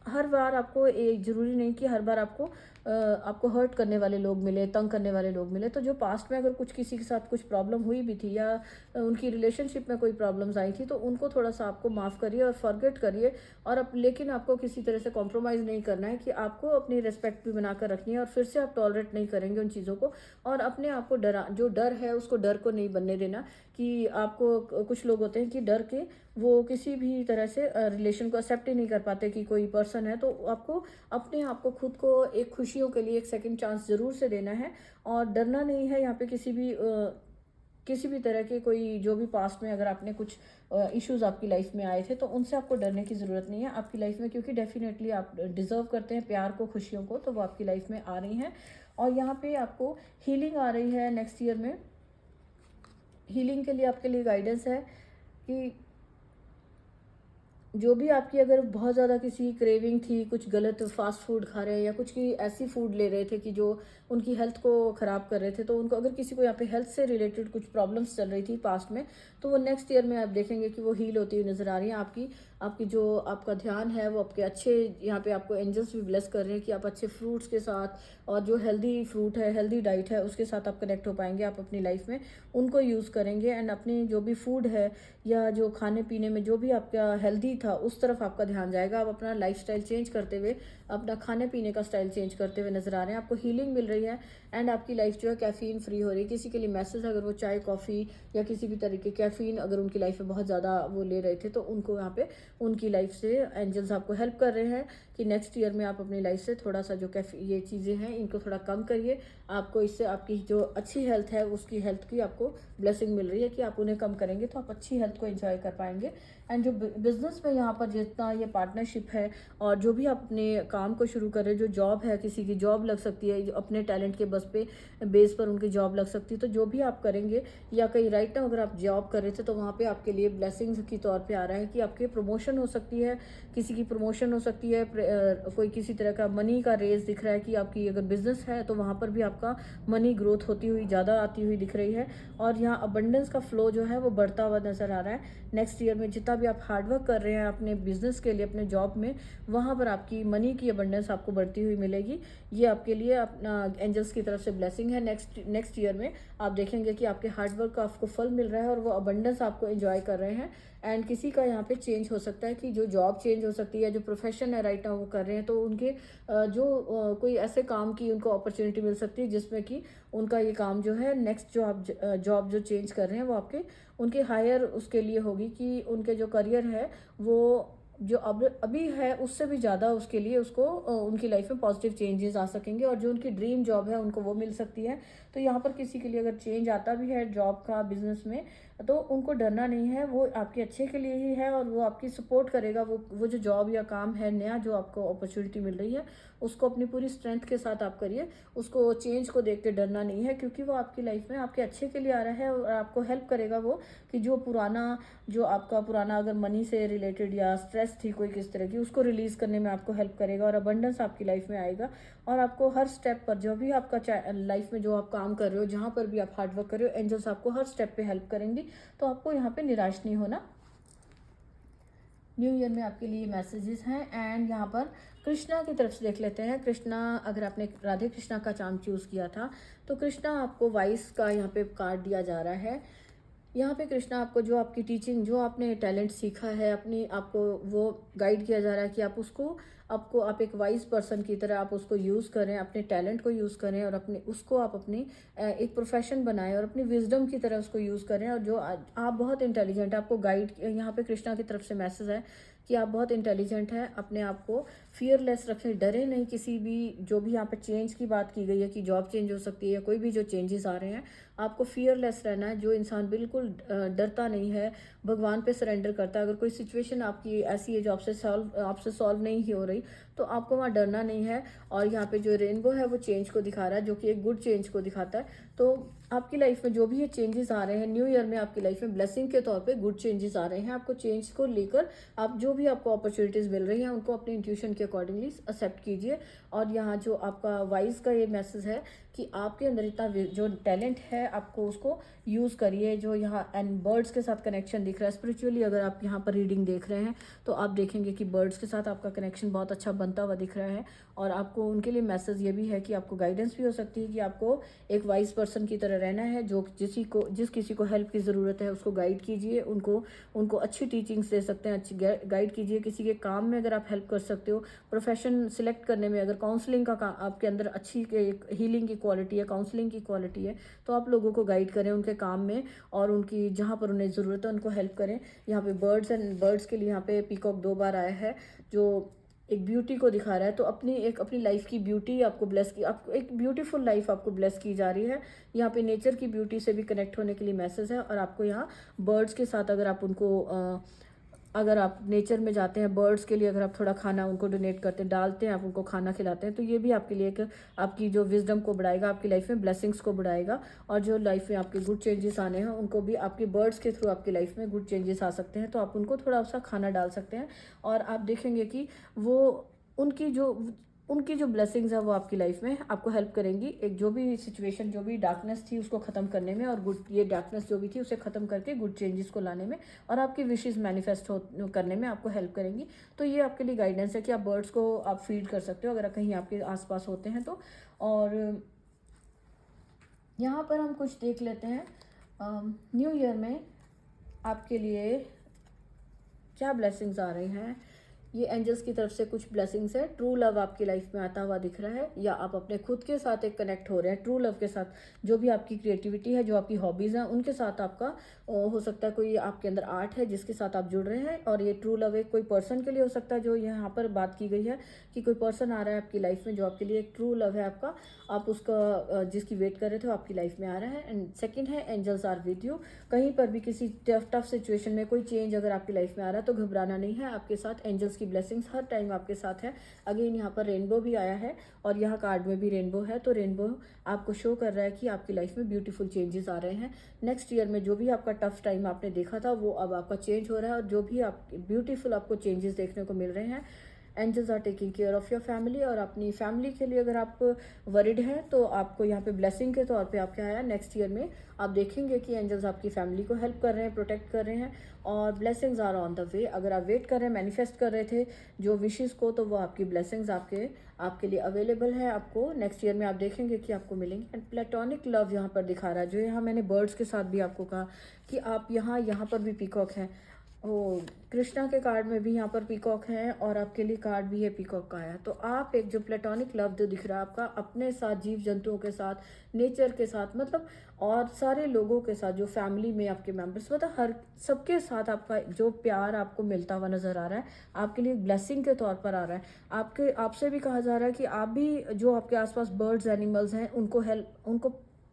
हर बार आपको ज़रूरी नहीं कि हर बार आपको हर्ट करने वाले लोग मिले, तंग करने वाले लोग मिले। तो जो पास्ट में अगर कुछ किसी के साथ कुछ प्रॉब्लम हुई भी थी, या उनकी रिलेशनशिप में कोई प्रॉब्लम्स आई थी, तो उनको थोड़ा-सा आपको माफ़ करिए और फॉरगेट करिए। और अब लेकिन आपको किसी तरह से कॉम्प्रोमाइज़ नहीं करना है, कि आपको अपनी रिस्पेक्ट भी बनाकर रखनी है, और फिर से आप टॉलरेट नहीं करेंगे उन चीज़ों को। और अपने आप को जो डर है उसको डर को नहीं बनने देना, कि आपको कुछ लोग होते हैं कि डर के वो किसी भी तरह से रिलेशन को एक्सेप्ट ही नहीं कर पाते कि कोई पर्सन है। तो आपको अपने आप को, खुद को एक खुशियों के लिए एक सेकंड चांस ज़रूर से देना है, और डरना नहीं है यहाँ पे किसी भी तरह के कोई, जो भी पास्ट में अगर आपने कुछ इश्यूज आपकी लाइफ में आए थे, तो उनसे आपको डरने की ज़रूरत नहीं है आपकी लाइफ में, क्योंकि डेफिनेटली आप डिज़र्व करते हैं प्यार को, खुशियों को, तो वो आपकी लाइफ में आ रही हैं। और यहाँ पे आपको हीलिंग आ रही है नेक्स्ट ईयर में। हीलिंग के लिए आपके लिए गाइडेंस है कि जो भी आपकी अगर बहुत ज़्यादा किसी क्रेविंग थी, कुछ गलत फास्ट फूड खा रहे हैं, या कुछ की ऐसी फूड ले रहे थे कि जो उनकी हेल्थ को ख़राब कर रहे थे, तो उनको अगर किसी को यहाँ पे हेल्थ से रिलेटेड कुछ प्रॉब्लम्स चल रही थी पास्ट में, तो वो नेक्स्ट ईयर में आप देखेंगे कि वो हील होती हुई नज़र आ रही है। आपकी जो आपका ध्यान है वो आपके अच्छे, यहाँ पे आपको एंजल्स भी ब्लेस कर रहे हैं कि आप अच्छे फ्रूट्स के साथ, और जो हेल्दी फ्रूट है, हेल्दी डाइट है, उसके साथ आप कनेक्ट हो पाएंगे। आप अपनी लाइफ में उनको यूज़ करेंगे, एंड अपनी जो भी फूड है या जो खाने पीने में जो भी आपका हेल्दी था, उस तरफ आपका ध्यान जाएगा। आप अपना लाइफस्टाइल चेंज करते हुए, अपना खाने पीने का स्टाइल चेंज करते हुए नजर आ रहे हैं। आपको हीलिंग मिल रही है, एंड आपकी लाइफ जो है कैफीन फ्री हो रही है। किसी के लिए मैसेज, अगर वो चाय, कॉफ़ी या किसी भी तरीके कैफीन अगर उनकी लाइफ में बहुत ज़्यादा वो ले रहे थे, तो उनको यहाँ पे उनकी लाइफ से एंजल्स आपको हेल्प कर रहे हैं कि नेक्स्ट ईयर में आप अपनी लाइफ से थोड़ा सा जो ये चीज़ें हैं इनको थोड़ा कम करिए। आपको इससे आपकी जो अच्छी हेल्थ है, उसकी हेल्थ की आपको ब्लेसिंग मिल रही है कि आप उन्हें कम करेंगे तो आप अच्छी हेल्थ को एंजॉय कर पाएंगे। एंड जो बिजनेस में यहाँ पर जितना ये पार्टनरशिप है, और जो भी आप अपने काम को शुरू कर रहे हैं, जो जॉब है, किसी की जॉब लग सकती है, अपने टैलेंट के बेस पर उनकी जॉब लग सकती है, तो जो भी आप करेंगे, या कहीं राइट नाउ अगर आप जॉब कर रहे थे, तो वहाँ पे आपके लिए ब्लेसिंग्स की तौर पे आ रहा है कि आपके प्रमोशन हो सकती है, किसी की प्रमोशन हो सकती है, कोई किसी तरह का मनी का रेज दिख रहा है कि आपकी अगर बिजनेस है तो वहाँ पर भी आपका मनी ग्रोथ होती हुई ज़्यादा आती हुई दिख रही है। और यहाँ अबंडेंस का फ्लो जो है वो बढ़ता हुआ नज़र आ रहा है। नेक्स्ट ईयर में जितना भी आप हार्डवर्क कर रहे हैं अपने बिजनेस के लिए, अपने जॉब में, वहाँ पर आपकी मनी की अबंडेंस आपको बढ़ती हुई मिलेगी। ये आपके लिए अपना एंजल्स की तरफ से ब्लेसिंग है। नेक्स्ट ईयर में आप देखेंगे कि आपके हार्डवर्क का आपको फल मिल रहा है, और वो अबंडेंस आपको एंजॉय कर रहे हैं। एंड किसी का यहाँ पे चेंज हो सकता है कि जो जॉब चेंज हो सकती है, जो प्रोफेशन है राइट नाउ वो कर रहे हैं, तो उनके कोई ऐसे काम की उनको अपॉर्चुनिटी मिल सकती है जिसमें कि उनका ये काम जो है, नेक्स्ट जो आप जॉब जो चेंज कर रहे हैं, वो उनके हायर उसके लिए होगी कि उनके जो करियर है वो जो अभी है उससे भी ज़्यादा उसके लिए उसको उनकी लाइफ में पॉजिटिव चेंजेस आ सकेंगे, और जो उनकी ड्रीम जॉब है उनको वो मिल सकती है। तो यहाँ पर किसी के लिए अगर चेंज आता भी है जॉब का, बिजनेस में, तो उनको डरना नहीं है, वो आपके अच्छे के लिए ही है, और वो आपकी सपोर्ट करेगा। वो जो जॉब या काम है नया जो आपको अपॉर्चुनिटी मिल रही है, उसको अपनी पूरी स्ट्रेंथ के साथ आप करिए। उसको चेंज को देख के डरना नहीं है, क्योंकि वो आपकी लाइफ में आपके अच्छे के लिए आ रहा है, और आपको हेल्प करेगा वो, कि जो आपका पुराना अगर मनी से रिलेटेड या स्ट्रेस थी कोई किस तरह की, उसको रिलीज़ करने में आपको हेल्प करेगा, और अबंडेंस आपकी लाइफ में आएगा। और आपको हर स्टेप पर, जो भी आपका लाइफ में जो आप काम कर रहे हो, जहाँ पर भी आप हार्डवर्क कर रहे हो, एंजल्स आपको हर स्टेप पे हेल्प करेंगी। तो आपको यहाँ पे निराश नहीं होना। न्यू ईयर में आपके लिए मैसेजेस हैं। एंड यहाँ पर कृष्णा की तरफ से देख लेते हैं। कृष्णा, अगर आपने राधे कृष्णा का चार्म चूज़ किया था, तो कृष्णा आपको वाइस का यहाँ पे कार्ड दिया जा रहा है। यहाँ पे कृष्णा आपको जो आपकी टीचिंग, जो आपने टैलेंट सीखा है, आपको वो गाइड किया जा रहा है कि आप एक वाइज पर्सन की तरह आप उसको यूज़ करें, अपने टैलेंट को यूज़ करें, और आप अपनी एक प्रोफेशन बनाएं, और अपनी विजडम की तरह उसको यूज़ करें। और जो आप बहुत इंटेलिजेंट है, आपको गाइड, यहाँ पे कृष्णा की तरफ से मैसेज है कि आप बहुत इंटेलिजेंट हैं। अपने आप को फियरलेस रखें, डरे नहीं किसी भी, जो भी यहाँ पे चेंज की बात की गई है कि जॉब चेंज हो सकती है, कोई भी जो चेंजेस आ रहे हैं, आपको फियरलेस रहना है। जो इंसान बिल्कुल डरता नहीं है, भगवान पे सरेंडर करता है। अगर कोई सिचुएशन आपकी ऐसी है जो आपसे सॉल्व नहीं हो रही, तो आपको वहाँ डरना नहीं है। और यहाँ पे जो रेनबो है वो चेंज को दिखा रहा है, जो कि एक गुड चेंज को दिखाता है। तो आपकी लाइफ में जो भी ये चेंजेस आ रहे हैं न्यू ईयर में, आपकी लाइफ में ब्लेसिंग के तौर पे गुड चेंजेस आ रहे हैं। आपको चेंज को लेकर आप जो भी आपको अपॉर्चुनिटीज़ मिल रही हैं, उनको अपने इंट्यूशन के अकॉर्डिंगली एक्सेप्ट कीजिए। और यहाँ जो आपका वाइज का ये मैसेज है कि आपके अंदर इतना जो टैलेंट है, आपको उसको यूज़ करिए। जो यहाँ एंड बर्ड्स के साथ कनेक्शन दिख रहा है स्पिरिचुअली, अगर आप यहाँ पर रीडिंग देख रहे हैं तो आप देखेंगे कि बर्ड्स के साथ आपका कनेक्शन बहुत अच्छा बनता हुआ दिख रहा है। और आपको उनके लिए मैसेज ये भी है कि आपको गाइडेंस भी हो सकती है कि आपको एक वाइज पर्सन की तरह रहना है, जो जिस किसी को हेल्प की ज़रूरत है उसको गाइड कीजिए, उनको अच्छी टीचिंग्स दे सकते हैं, अच्छी गाइड कीजिए। किसी के काम में अगर आप हेल्प कर सकते हो, प्रोफेशन सिलेक्ट करने में, अगर काउंसलिंग का आपके अंदर अच्छी हीलिंग की क्वालिटी है, काउंसलिंग की क्वालिटी है, तो आप लोगों को गाइड करें उनके काम में और उनकी जहाँ पर उन्हें ज़रूरत है उनको हेल्प करें। यहाँ पे बर्ड्स के लिए यहाँ पे पीकॉक 2 बार आया है, जो एक ब्यूटी को दिखा रहा है। तो अपनी लाइफ की ब्यूटी आपको ब्लेस की, आपको एक ब्यूटीफुल लाइफ आपको ब्लेस की जा रही है। यहाँ पे नेचर की ब्यूटी से भी कनेक्ट होने के लिए मैसेज है। और आपको यहाँ बर्ड्स के साथ अगर आप नेचर में जाते हैं, बर्ड्स के लिए अगर आप थोड़ा खाना उनको डोनेट करते हैं, डालते हैं, आप उनको खाना खिलाते हैं, तो ये भी आपके लिए एक आपकी जो विजडम को बढ़ाएगा, आपकी लाइफ में ब्लेसिंग्स को बढ़ाएगा। और जो लाइफ में आपके गुड चेंजेस आने हैं उनको भी आपके बर्ड्स के थ्रू आपकी लाइफ में गुड चेंजेस आ सकते हैं। तो आप उनको थोड़ा सा खाना डाल सकते हैं और आप देखेंगे कि वो उनकी जो ब्लेसिंग्स है वो आपकी लाइफ में आपको हेल्प करेंगी। एक जो भी सिचुएशन, जो भी डार्कनेस थी उसको ख़त्म करने में, और ये डार्कनेस जो भी थी उसे ख़त्म करके गुड चेंजेस को लाने में और आपकी विशेज़ मैनिफेस्ट करने में आपको हेल्प करेंगी। तो ये आपके लिए गाइडेंस है कि आप बर्ड्स को आप फीड कर सकते हो अगर कहीं आपके आसपास होते हैं तो। और यहाँ पर हम कुछ देख लेते हैं न्यू ईयर में आपके लिए क्या ब्लेसिंग्स आ रही हैं। ये एंजल्स की तरफ से कुछ ब्लेसिंग्स है। ट्रू लव आपकी लाइफ में आता हुआ दिख रहा है, या आप अपने खुद के साथ एक कनेक्ट हो रहे हैं ट्रू लव के साथ। जो भी आपकी क्रिएटिविटी है, जो आपकी हॉबीज़ हैं, उनके साथ आपका हो सकता है कोई आपके अंदर आर्ट है जिसके साथ आप जुड़ रहे हैं। और ये ट्रू लव एक कोई पर्सन के लिए हो सकता है, जो यहाँ पर बात की गई है कि कोई पर्सन आ रहा है आपकी लाइफ में जो आपके लिए एक ट्रू लव है आपका, आप उसका जिसकी वेट कर रहे थे वो आपकी लाइफ में आ रहा है। एंड सेकेंड है एंजल्स आर विद यू। कहीं पर भी किसी टफ सिचुएशन में कोई चेंज अगर आपकी लाइफ में आ रहा है तो घबराना नहीं है, आपके साथ एंजल्स की ब्लेसिंग्स हर टाइम आपके साथ है। अगेन यहाँ पर रेनबो भी आया है और यहाँ कार्ड में भी रेनबो है, तो रेनबो आपको शो कर रहा है कि आपकी लाइफ में ब्यूटीफुल चेंजेस आ रहे हैं। नेक्स्ट ईयर में जो भी आपका टफ टाइम आपने देखा था वो अब आपका चेंज हो रहा है, और जो भी आप ब्यूटीफुल आपको चेंजेस देखने को मिल रहे हैं। Angels are taking care of your family, और अपनी फैमिली के लिए अगर आप वरिड हैं तो आपको यहाँ पे ब्लेसिंग के तौर पे आपके आया। नेक्स्ट ईयर में आप देखेंगे कि एंजल्स आपकी फैमिली को हेल्प कर रहे हैं, प्रोटेक्ट कर रहे हैं, और blessings are on the way. अगर आप वेट कर रहे हैं, मैनिफेस्ट कर रहे थे जो विशेज़ को, तो वो आपकी ब्लेसिंग्स आपके लिए अवेलेबल है। आपको नेक्स्ट ईयर में आप देखेंगे कि आपको मिलेंगे। एंड प्लेटोनिक लव यहाँ पर दिखा रहा है, जो यहाँ मैंने बर्ड्स के साथ भी आपको कहा कि आप यहाँ पर भी पीकॉक हैं। ओ, कृष्णा के कार्ड में भी यहाँ पर पीकॉक है और आपके लिए कार्ड भी है पीकॉक का है। तो आप एक जो प्लेटोनिक लव जो दिख रहा है आपका अपने साथ, जीव जंतुओं के साथ, नेचर के साथ, मतलब और सारे लोगों के साथ, जो फैमिली में आपके मेंबर्स, मतलब हर सबके साथ आपका जो प्यार आपको मिलता हुआ नज़र आ रहा है, आपके लिए ब्लेसिंग के तौर पर आ रहा है। आपसे भी कहा जा रहा है कि आप भी जो आपके आसपास बर्ड्स, एनिमल्स हैं,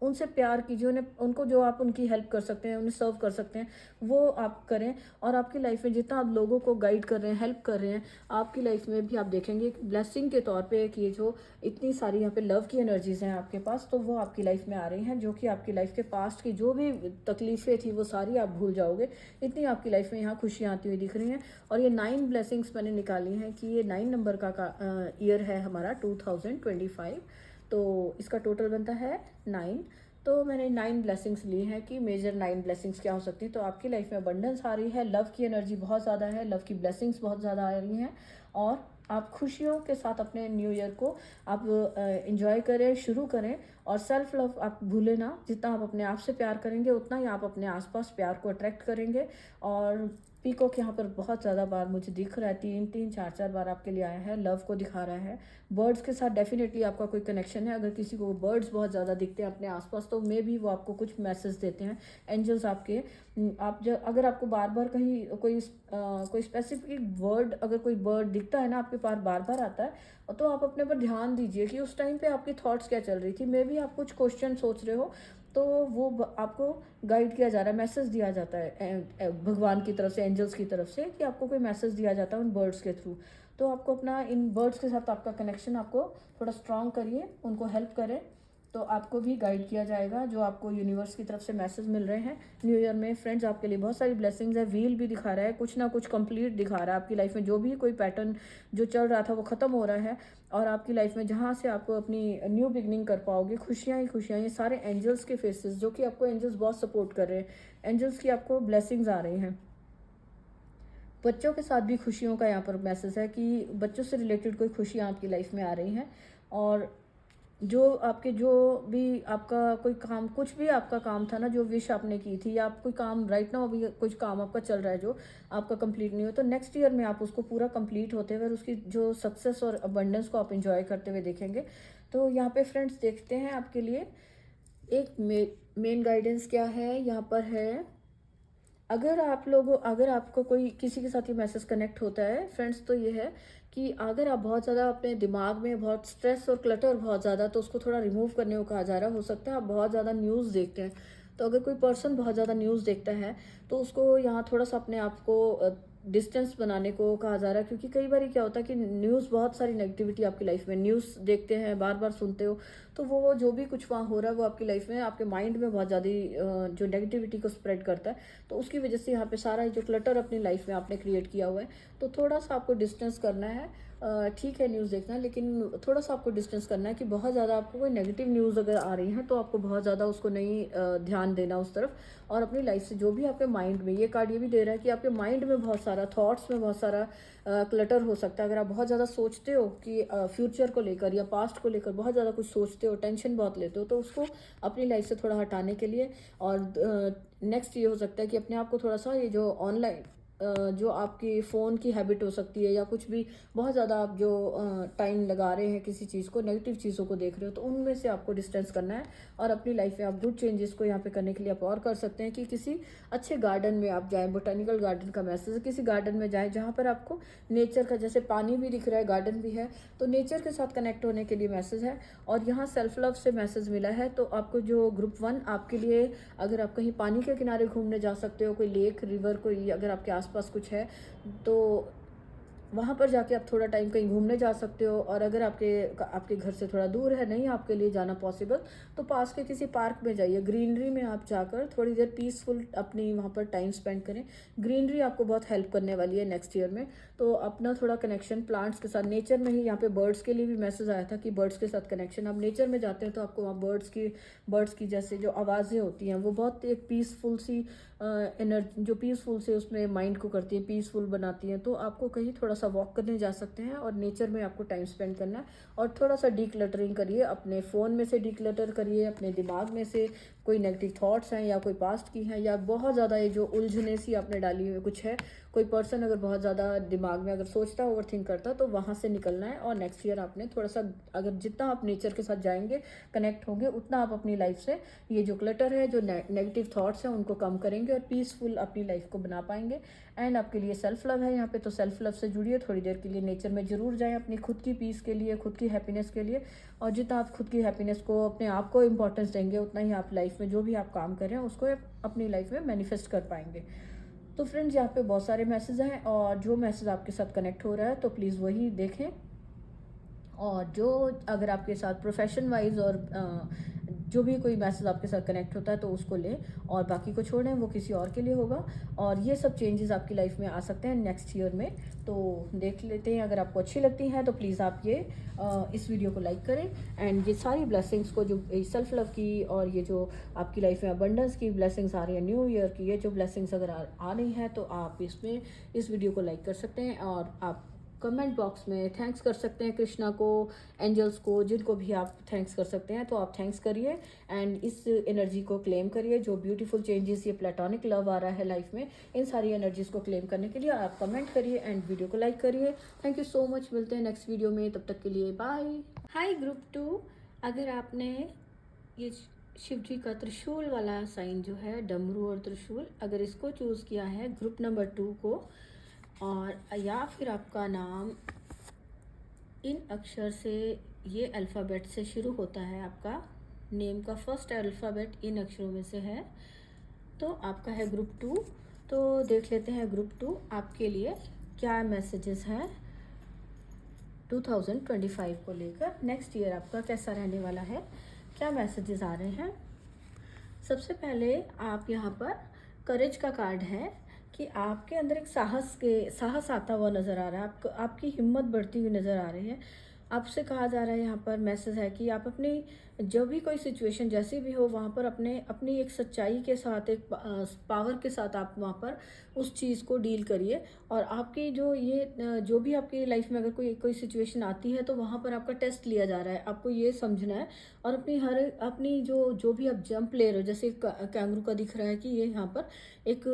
उनसे प्यार कीजिए, उनको जो आप उनकी हेल्प कर सकते हैं, उन्हें सर्व कर सकते हैं, वो आप करें। और आपकी लाइफ में जितना आप लोगों को गाइड कर रहे हैं, हेल्प कर रहे हैं, आपकी लाइफ में भी आप देखेंगे ब्लेसिंग के तौर पे कि ये जो इतनी सारी यहाँ पे लव की एनर्जीज हैं आपके पास, तो वो आपकी लाइफ में आ रही हैं, जो कि आपकी लाइफ के पास्ट की जो भी तकलीफ़ें थी वो सारी आप भूल जाओगे। इतनी आपकी लाइफ में यहाँ खुशियाँ आती हुई दिख रही हैं। और ये 9 ब्लेसिंग्स मैंने निकाली हैं कि ये 9 नंबर का ईयर है हमारा 2025, तो इसका टोटल बनता है 9। तो मैंने 9 ब्लेसिंग्स ली हैं कि मेजर 9 ब्लेसिंग्स क्या हो सकती है। तो आपकी लाइफ में अबंडेंस आ रही है, लव की एनर्जी बहुत ज़्यादा है, लव की ब्लेसिंग्स बहुत ज़्यादा आ रही हैं, और आप खुशियों के साथ अपने न्यू ईयर को आप इंजॉय करें, शुरू करें। और सेल्फ लव आप भूलें ना, जितना आप अपने आप से प्यार करेंगे उतना ही आप अपने आसपास प्यार को अट्रैक्ट करेंगे। और पीकॉक यहाँ पर बहुत ज़्यादा बार मुझे दिख रहा है, 3 4 बार आपके लिए आया है, लव को दिखा रहा है। बर्ड्स के साथ डेफिनेटली आपका कोई कनेक्शन है। अगर किसी को बर्ड्स बहुत ज़्यादा दिखते हैं अपने आसपास, तो मे भी वो आपको कुछ मैसेज देते हैं एंजल्स आपके। अगर आपको बार बार कहीं कोई स्पेसिफिक वर्ड, अगर कोई बर्ड दिखता है ना आपके पास बार बार आता है, तो आप अपने पर ध्यान दीजिए कि उस टाइम पे आपकी थॉट्स क्या चल रही थी। मे भी आप कुछ क्वेश्चन सोच रहे हो, तो वो आपको गाइड किया जा रहा है, मैसेज दिया जाता है भगवान की तरफ से, एंजल्स की तरफ से, कि आपको कोई मैसेज दिया जाता है उन बर्ड्स के थ्रू। तो आपको अपना इन बर्ड्स के साथ आपका कनेक्शन आपको थोड़ा स्ट्रांग करिए, उनको हेल्प करें। तो आपको भी गाइड किया जाएगा, जो आपको यूनिवर्स की तरफ से मैसेज मिल रहे हैं न्यू ईयर में। फ्रेंड्स, आपके लिए बहुत सारी ब्लेसिंग्स है। व्हील भी दिखा रहा है, कुछ ना कुछ कंप्लीट दिखा रहा है आपकी लाइफ में। जो भी कोई पैटर्न जो चल रहा था वो ख़त्म हो रहा है, और आपकी लाइफ में जहाँ से आपको अपनी न्यू बिगनिंग कर पाओगे, खुशियाँ ही खुशियाँ। ये सारे एंजल्स के फेसेस, जो कि आपको एंजल्स बहुत सपोर्ट कर रहे हैं, एंजल्स की आपको ब्लेसिंग्स आ रही हैं। बच्चों के साथ भी खुशियों का यहाँ पर मैसेज है कि बच्चों से रिलेटेड कोई खुशियाँ आपकी लाइफ में आ रही हैं। और जो भी आपका कोई काम, कुछ भी आपका काम था ना, जो विश आपने की थी, या आप कोई काम राइट नाउ अभी कुछ काम आपका चल रहा है जो आपका कंप्लीट नहीं हो, तो नेक्स्ट ईयर में आप उसको पूरा कंप्लीट होते हुए उसकी जो सक्सेस और अबंडेंस को आप एंजॉय करते हुए देखेंगे। तो यहाँ पे फ्रेंड्स देखते हैं आपके लिए एक मेन गाइडेंस क्या है यहाँ पर है। अगर आपको कोई किसी के साथ ये मैसेज कनेक्ट होता है फ्रेंड्स, तो ये है कि अगर आप बहुत ज़्यादा अपने दिमाग में बहुत स्ट्रेस और क्लटर बहुत ज़्यादा, तो उसको थोड़ा रिमूव करने को कहा जा रहा है। हो सकता है आप बहुत ज़्यादा न्यूज़ देखते हैं, तो अगर कोई पर्सन बहुत ज़्यादा न्यूज़ देखता है तो उसको यहाँ थोड़ा सा अपने आप को डिस्टेंस बनाने को कहा जा रहा है। क्योंकि कई बार क्या होता है कि न्यूज़, बहुत सारी नेगेटिविटी आपकी लाइफ में, न्यूज़ देखते हैं, बार बार सुनते हो, तो वो जो भी कुछ वहाँ हो रहा है वो आपकी लाइफ में, आपके माइंड में बहुत ज़्यादा जो नेगेटिविटी को स्प्रेड करता है। तो उसकी वजह से यहाँ पे सारा जो क्लटर अपनी लाइफ में आपने क्रिएट किया हुआ है, तो थोड़ा सा आपको डिस्टेंस करना है। ठीक है न्यूज़ देखना, लेकिन थोड़ा सा आपको डिस्टेंस करना है कि बहुत ज़्यादा आपको कोई नेगेटिव न्यूज़ अगर आ रही है तो आपको बहुत ज़्यादा उसको नहीं ध्यान देना उस तरफ। और अपनी लाइफ से जो भी आपके माइंड में, ये कार्ड ये भी दे रहा है कि आपके माइंड में बहुत सारा, थॉट्स में बहुत सारा क्लटर हो सकता है। अगर आप बहुत ज़्यादा सोचते हो कि फ्यूचर को लेकर या पास्ट को लेकर बहुत ज़्यादा कुछ सोचते हो, टेंशन बहुत लेते हो, तो उसको अपनी लाइफ से थोड़ा हटाने के लिए, और नेक्स्ट ये हो सकता है कि अपने आप को थोड़ा सा, ये जो ऑनलाइन जो आपकी फ़ोन की हैबिट हो सकती है, या कुछ भी बहुत ज़्यादा आप जो टाइम लगा रहे हैं किसी चीज़ को, नेगेटिव चीज़ों को देख रहे हो, तो उनमें से आपको डिस्टेंस करना है। और अपनी लाइफ में आप गुड चेंजेस को यहाँ पे करने के लिए आप और कर सकते हैं कि किसी अच्छे गार्डन में आप जाएं। बोटानिकल गार्डन का मैसेज है, किसी गार्डन में जाएं जहाँ पर आपको नेचर का, जैसे पानी भी दिख रहा है, गार्डन भी है, तो नेचर के साथ कनेक्ट होने के लिए मैसेज है। और यहाँ सेल्फ लव से मैसेज मिला है, तो आपको जो ग्रुप 1 आपके लिए, अगर आप कहीं पानी के किनारे घूमने जा सकते हो, कोई लेक, रिवर, कोई अगर आपके आसपास कुछ है, तो वहाँ पर जाके आप थोड़ा टाइम कहीं घूमने जा सकते हो। और अगर आपके घर से थोड़ा दूर है, नहीं आपके लिए जाना पॉसिबल, तो पास के किसी पार्क में जाइए, ग्रीनरी में आप जाकर थोड़ी देर पीसफुल अपनी वहाँ पर टाइम स्पेंड करें। ग्रीनरी आपको बहुत हेल्प करने वाली है नेक्स्ट ईयर में। तो अपना थोड़ा कनेक्शन प्लांट्स के साथ, नेचर में ही, यहाँ पे बर्ड्स के लिए भी मैसेज आया था कि बर्ड्स के साथ कनेक्शन। आप नेचर में जाते हैं तो आपको वहाँ बर्ड्स की जैसे जो आवाज़ें होती हैं, वो बहुत एक पीसफुल सी एनर्जी, जो पीसफुल से उसमें माइंड को करती है, पीसफुल बनाती हैं। तो आपको कहीं थोड़ा सा वॉक करने जा सकते हैं, और नेचर में आपको टाइम स्पेंड करना है। और थोड़ा सा डीक्लटरिंग करिए, अपने फ़ोन में से डीक्लटर करिए, अपने दिमाग में से कोई नेगेटिव थॉट्स हैं या कोई पास्ट की हैं, या बहुत ज़्यादा ये जो उलझने सी आपने डाली हुई कुछ है, कोई पर्सन अगर बहुत ज़्यादा दिमाग में अगर सोचता है, ओवर थिंक करता, तो वहाँ से निकलना है। और नेक्स्ट ईयर आपने थोड़ा सा, अगर जितना आप नेचर के साथ जाएंगे, कनेक्ट होंगे, उतना आप अपनी लाइफ से ये जो क्लटर है, जो नेगेटिव थॉट्स हैं, उनको कम करेंगे और पीसफुल अपनी लाइफ को बना पाएंगे। एंड आपके लिए सेल्फ लव है यहाँ पे, तो सेल्फ लव से जुड़िए, थोड़ी देर के लिए नेचर में ज़रूर जाएं, अपनी खुद की पीस के लिए, खुद की हैप्पीनेस के लिए। और जितना आप खुद की हैप्पीनेस को, अपने आप को इम्पोर्टेंस देंगे, उतना ही आप लाइफ में जो भी आप काम कर रहे हैं उसको अपनी लाइफ में मैनिफेस्ट कर पाएंगे। तो फ्रेंड्स, यहाँ पे बहुत सारे मैसेज हैं, और जो मैसेज आपके साथ कनेक्ट हो रहा है तो प्लीज़ वही देखें। और जो अगर आपके साथ प्रोफेशन वाइज और जो भी कोई मैसेज आपके साथ कनेक्ट होता है तो उसको लें, और बाकी को छोड़ें, वो किसी और के लिए होगा। और ये सब चेंजेस आपकी लाइफ में आ सकते हैं नेक्स्ट ईयर में, तो देख लेते हैं। अगर आपको अच्छी लगती हैं तो प्लीज़ आप ये इस वीडियो को लाइक करें। एंड ये सारी ब्लेसिंग्स को, जो सेल्फ लव की और ये जो आपकी लाइफ में अबंडेंस की ब्लेसिंग्स आ रही है, न्यू ईयर की ये जो ब्लेसिंग्स अगर आ रही हैं, तो आप इस वीडियो को लाइक कर सकते हैं, और आप कमेंट बॉक्स में थैंक्स कर सकते हैं कृष्णा को, एंजल्स को, जिनको भी आप थैंक्स कर सकते हैं, तो आप थैंक्स करिए। एंड इस एनर्जी को क्लेम करिए, जो ब्यूटीफुल चेंजेस, ये प्लेटोनिक लव आ रहा है लाइफ में, इन सारी एनर्जीज को क्लेम करने के लिए आप कमेंट करिए एंड वीडियो को लाइक करिए। थैंक यू सो मच, मिलते हैं नेक्स्ट वीडियो में, तब तक के लिए बाय। हाय ग्रुप 2, अगर आपने ये शिव जी का त्रिशूल वाला साइन जो है, डमरू और त्रिशूल, अगर इसको चूज़ किया है ग्रुप नंबर 2 को, और या फिर आपका नाम इन अक्षर से, ये अल्फ़ाबेट से शुरू होता है, आपका नेम का फर्स्ट अल्फ़ाबेट इन अक्षरों में से है, तो आपका है ग्रुप 2। तो देख लेते हैं ग्रुप 2 आपके लिए क्या मैसेजेस हैं 2025 को लेकर, नेक्स्ट ईयर आपका कैसा रहने वाला है। क्या मैसेजेस आ रहे हैं। सबसे पहले आप यहाँ पर करेज का कार्ड है कि आपके अंदर एक साहस आता हुआ नज़र आ रहा है, आपको आपकी हिम्मत बढ़ती हुई नज़र आ रही है। आपसे कहा जा रहा है, यहाँ पर मैसेज है कि आप अपनी जो भी कोई सिचुएशन जैसी भी हो वहाँ पर अपनी एक सच्चाई के साथ, एक पावर के साथ आप वहाँ पर उस चीज़ को डील करिए। और आपकी जो भी आपकी लाइफ में अगर कोई कोई सिचुएशन आती है तो वहाँ पर आपका टेस्ट लिया जा रहा है, आपको ये समझना है। और अपनी जो भी आप जंप ले रहे हो, जैसे कैंगरू का दिख रहा है कि ये यहाँ पर एक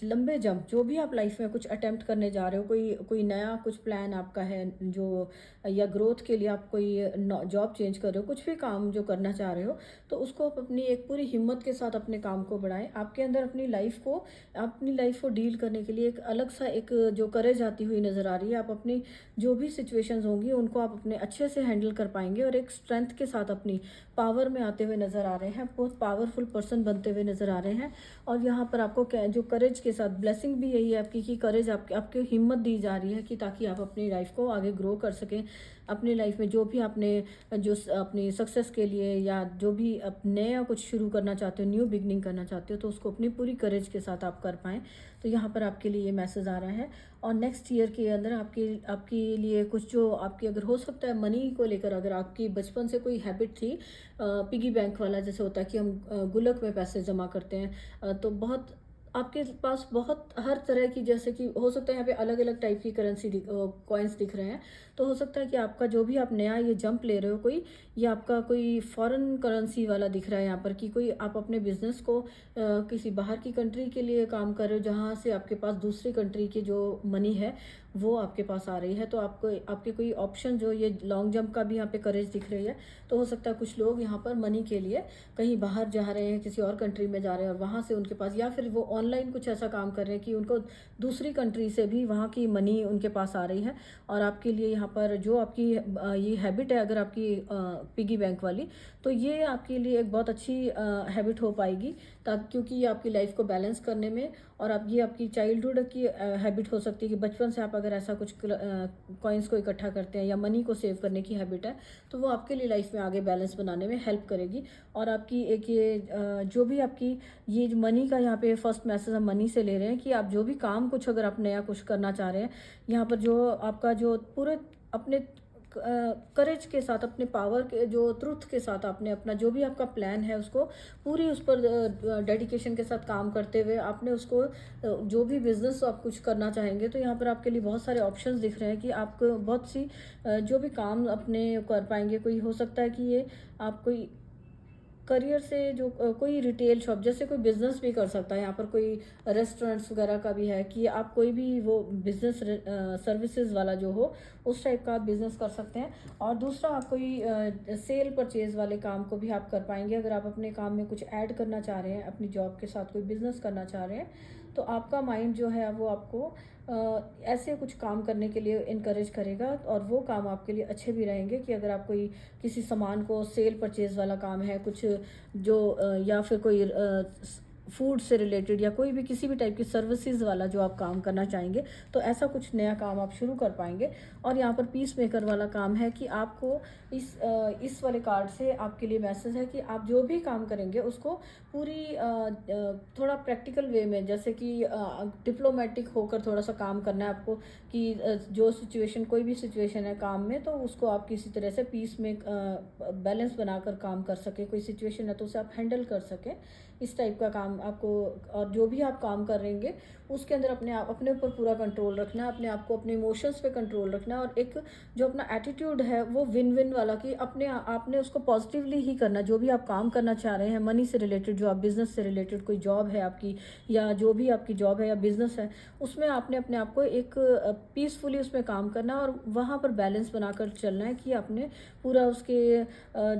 लंबे जंप, जो भी आप लाइफ में कुछ अटेम्प्ट करने जा रहे हो, कोई कोई नया कुछ प्लान आपका है जो, या ग्रोथ के लिए आप कोई जॉब चेंज कर रहे हो, कुछ भी काम जो करना चाह रहे हो, तो उसको आप अपनी एक पूरी हिम्मत के साथ अपने काम को बढ़ाएं। आपके अंदर अपनी लाइफ को डील करने के लिए एक अलग सा एक जो करेज आती हुई नज़र आ रही है। आप अपनी जो भी सिचुएशंस होंगी उनको आप अपने अच्छे से हैंडल कर पाएंगे और एक स्ट्रेंथ के साथ अपनी पावर में आते हुए नज़र आ रहे हैं, बहुत पावरफुल पर्सन बनते हुए नज़र आ रहे हैं। और यहाँ पर आपको जो करेज के साथ ब्लेसिंग भी यही है आपकी कि करेज आपके हिम्मत दी जा रही है कि ताकि आप अपनी लाइफ को आगे ग्रो कर सकें। अपनी लाइफ में जो भी आपने जो अपनी सक्सेस के लिए या जो भी आप नया कुछ शुरू करना चाहते हो, न्यू बिगनिंग करना चाहते हो, तो उसको अपनी पूरी करेज के साथ आप कर पाएँ। तो यहाँ पर आपके लिए ये मैसेज आ रहा है। और नेक्स्ट ईयर के अंदर आपके लिए कुछ जो आपकी, अगर हो सकता है मनी को लेकर, अगर आपकी बचपन से कोई हैबिट थी पिगी बैंक वाला, जैसे होता है कि हम गुल्लक में पैसे जमा करते हैं, तो बहुत आपके पास बहुत हर तरह की, जैसे कि हो सकता है यहाँ पे अलग अलग टाइप की करेंसी कॉइन्स दिख रहे हैं। तो हो सकता है कि आपका जो भी आप नया ये जंप ले रहे हो कोई, ये आपका कोई फॉरेन करेंसी वाला दिख रहा है यहाँ पर, कि कोई आप अपने बिजनेस को किसी बाहर की कंट्री के लिए काम कर रहे हो, जहाँ से आपके पास दूसरी कंट्री की जो मनी है वो आपके पास आ रही है। तो आपको आपके कोई ऑप्शन, जो ये लॉन्ग जंप का भी यहाँ पे करेज दिख रही है, तो हो सकता है कुछ लोग यहाँ पर मनी के लिए कहीं बाहर जा रहे हैं, किसी और कंट्री में जा रहे हैं, और वहाँ से उनके पास, या फिर वो ऑनलाइन कुछ ऐसा काम कर रहे हैं कि उनको दूसरी कंट्री से भी वहाँ की मनी उनके पास आ रही है। और आपके लिए यहाँ पर जो आपकी ये हैबिट है, अगर आपकी पिगी बैंक वाली, तो ये आपके लिए एक बहुत अच्छी हैबिट हो पाएगी, ताकि क्योंकि ये आपकी लाइफ को बैलेंस करने में, और आप ये आपकी चाइल्डहुड की हैबिट हो सकती है कि बचपन से आप अगर ऐसा कुछ कॉइन्स को इकट्ठा करते हैं या मनी को सेव करने की हैबिट है, तो वो आपके लिए लाइफ में आगे बैलेंस बनाने में हेल्प करेगी। और आपकी एक जो भी आपकी ये मनी का, यहाँ पे फर्स्ट मैसेज हम मनी से ले रहे हैं कि आप जो भी काम कुछ, अगर आप नया कुछ करना चाह रहे हैं, यहाँ पर जो आपका जो पूरे अपने करेज के साथ, अपने पावर के जो ट्रुथ के साथ, आपने अपना जो भी आपका प्लान है उसको पूरी उस पर डेडिकेशन के साथ काम करते हुए आपने उसको जो भी बिजनेस आप कुछ करना चाहेंगे, तो यहाँ पर आपके लिए बहुत सारे ऑप्शंस दिख रहे हैं कि आपको बहुत सी जो भी काम अपने कर पाएंगे। कोई हो सकता है कि ये आप कोई करियर से जो कोई रिटेल शॉप जैसे कोई बिजनेस भी कर सकता है, यहाँ पर कोई रेस्टोरेंट्स वगैरह का भी है कि आप कोई भी वो बिजनेस सर्विसेज वाला जो हो, उस टाइप का आप बिजनेस कर सकते हैं। और दूसरा, आप कोई सेल परचेज वाले काम को भी आप कर पाएंगे। अगर आप अपने काम में कुछ ऐड करना चाह रहे हैं, अपनी जॉब के साथ कोई बिजनेस करना चाह रहे हैं, तो आपका माइंड जो है वो आपको ऐसे कुछ काम करने के लिए इनकरेज करेगा, और वो काम आपके लिए अच्छे भी रहेंगे। कि अगर आप कोई किसी सामान को सेल परचेज वाला काम है कुछ, जो या फिर कोई फूड से रिलेटेड, या कोई भी किसी भी टाइप की सर्विसेज वाला जो आप काम करना चाहेंगे, तो ऐसा कुछ नया काम आप शुरू कर पाएंगे। और यहाँ पर पीस मेकर वाला काम है कि आपको इस वाले कार्ड से आपके लिए मैसेज है कि आप जो भी काम करेंगे उसको पूरी थोड़ा प्रैक्टिकल वे में, जैसे कि डिप्लोमेटिक होकर थोड़ा सा काम करना है आपको। कि जो सिचुएशन, कोई भी सिचुएशन है काम में, तो उसको आप किसी तरह से पीस में बैलेंस बनाकर काम कर सके। कोई सिचुएशन है तो उसे आप हैंडल कर सकें, इस टाइप का काम आपको। और जो भी आप काम कर रहेंगे उसके अंदर अपने ऊपर पूरा कंट्रोल रखना है, अपने आप को, अपने इमोशंस पे कंट्रोल रखना है। और एक जो अपना एटीट्यूड है वो विन विन वाला, कि आपने उसको पॉजिटिवली ही करना। जो भी आप काम करना चाह रहे हैं मनी से रिलेटेड, जो आप बिजनेस से रिलेटेड, कोई जॉब है आपकी, या जो भी आपकी जॉब है या बिजनेस है, उसमें आपने अपने आप को एक पीसफुली उसमें काम करना है, और वहाँ पर बैलेंस बनाकर चलना है। कि आपने पूरा उसके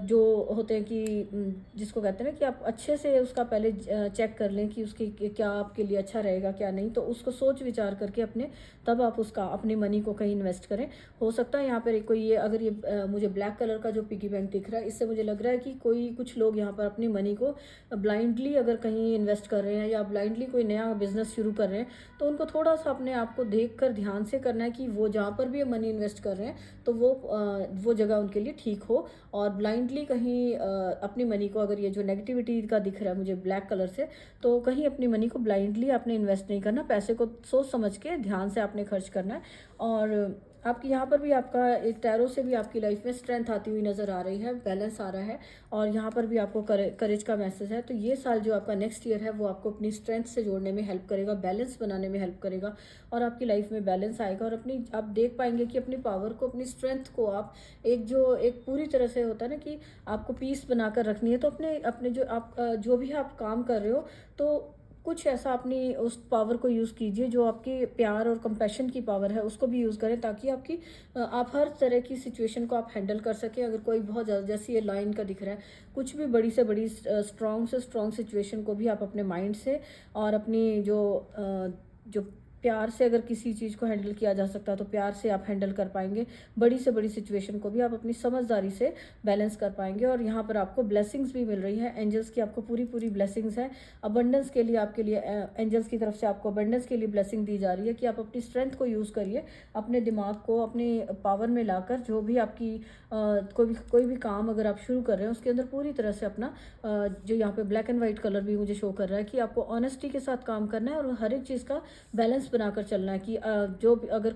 जो होते हैं कि जिसको कहते हैं ना, कि आप अच्छे से उसका पहले चेक चेक कर लें कि उसके क्या आपके लिए अच्छा रहेगा क्या नहीं, तो उसको सोच विचार करके अपने तब आप उसका अपनी मनी को कहीं इन्वेस्ट करें। हो सकता है यहाँ पर कोई ये अगर ये मुझे ब्लैक कलर का जो पिगी बैंक दिख रहा है, इससे मुझे लग रहा है कि कोई कुछ लोग यहाँ पर अपनी मनी को ब्लाइंडली अगर कहीं इन्वेस्ट कर रहे हैं या ब्लाइंडली कोई नया बिजनेस शुरू कर रहे हैं, तो उनको थोड़ा सा अपने आप को देख कर ध्यान से करना है कि वो जहाँ पर भी मनी इन्वेस्ट कर रहे हैं तो वो जगह उनके लिए ठीक हो। और ब्लाइंडली कहीं अपनी मनी को, अगर ये जो नेगेटिविटी का दिख रहा है मुझे ब्लैक कलर से, तो कहीं अपनी मनी को ब्लाइंडली आपने इन्वेस्ट नहीं करना, पैसे को सोच समझ के ध्यान से आपने खर्च करना है। और आपकी यहाँ पर भी आपका एक टैरो से भी आपकी लाइफ में स्ट्रेंथ आती हुई नज़र आ रही है, बैलेंस आ रहा है, और यहाँ पर भी आपको करेज का मैसेज है। तो ये साल जो आपका नेक्स्ट ईयर है वो आपको अपनी स्ट्रेंथ से जोड़ने में हेल्प करेगा, बैलेंस बनाने में हेल्प करेगा, और आपकी लाइफ में बैलेंस आएगा। और अपनी आप देख पाएंगे कि अपनी पावर को, अपनी स्ट्रेंथ को आप एक पूरी तरह से होता है ना कि आपको पीस बनाकर रखनी है, तो अपने अपने जो आप जो भी आप काम कर रहे हो, तो कुछ ऐसा अपनी उस पावर को यूज़ कीजिए, जो आपकी प्यार और कंपैशन की पावर है उसको भी यूज़ करें, ताकि आपकी आप हर तरह की सिचुएशन को आप हैंडल कर सकें। अगर कोई बहुत ज़्यादा, जैसे ये लाइन का दिख रहा है, कुछ भी बड़ी से बड़ी स्ट्रॉन्ग से स्ट्रॉन्ग सिचुएशन को भी आप अपने माइंड से और अपनी जो प्यार से अगर किसी चीज़ को हैंडल किया जा सकता है तो प्यार से आप हैंडल कर पाएंगे। बड़ी से बड़ी सिचुएशन को भी आप अपनी समझदारी से बैलेंस कर पाएंगे। और यहाँ पर आपको ब्लेसिंग्स भी मिल रही है, एंजल्स की आपको पूरी पूरी ब्लेसिंग्स है। अबंडेंस के लिए आपके लिए एंजल्स की तरफ से आपको अबंडेंस के लिए ब्लेसिंग दी जा रही है कि आप अपनी स्ट्रेंथ को यूज़ करिए, अपने दिमाग को अपनी पावर में लाकर जो भी आपकी कोई भी काम अगर आप शुरू कर रहे हैं उसके अंदर पूरी तरह से अपना जो यहाँ पे ब्लैक एंड वाइट कलर भी मुझे शो कर रहा है कि आपको ऑनेस्टी के साथ काम करना है और हर एक चीज़ का बैलेंस बनाकर चलना है। कि जो अगर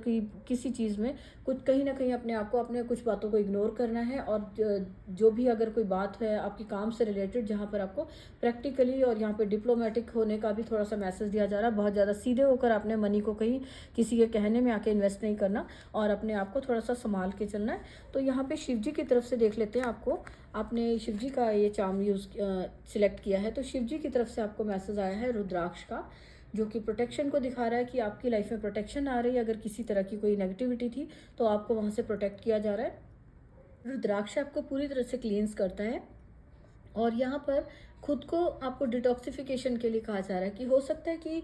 किसी चीज़ में कुछ कहीं ना कहीं अपने आप को, अपने कुछ बातों को इग्नोर करना है, और जो भी अगर कोई बात है आपकी काम से रिलेटेड जहाँ पर आपको प्रैक्टिकली और यहाँ पे डिप्लोमेटिक होने का भी थोड़ा सा मैसेज दिया जा रहा है। बहुत ज़्यादा सीधे होकर आपने मनी को कहीं किसी के कहने में आके इन्वेस्ट नहीं करना और अपने आप को थोड़ा सा संभाल के चलना है। तो यहाँ पे शिव जी की तरफ से देख लेते हैं आपको, आपने शिव जी का ये चार्म यूज़ सिलेक्ट किया है, तो शिव जी की तरफ से आपको मैसेज आया है रुद्राक्ष का, जो कि प्रोटेक्शन को दिखा रहा है कि आपकी लाइफ में प्रोटेक्शन आ रही है। अगर किसी तरह की कोई नेगेटिविटी थी तो आपको वहाँ से प्रोटेक्ट किया जा रहा है। रुद्राक्ष आपको पूरी तरह से क्लींस करता है, और यहाँ पर खुद को आपको डिटॉक्सिफिकेशन के लिए कहा जा रहा है कि हो सकता है कि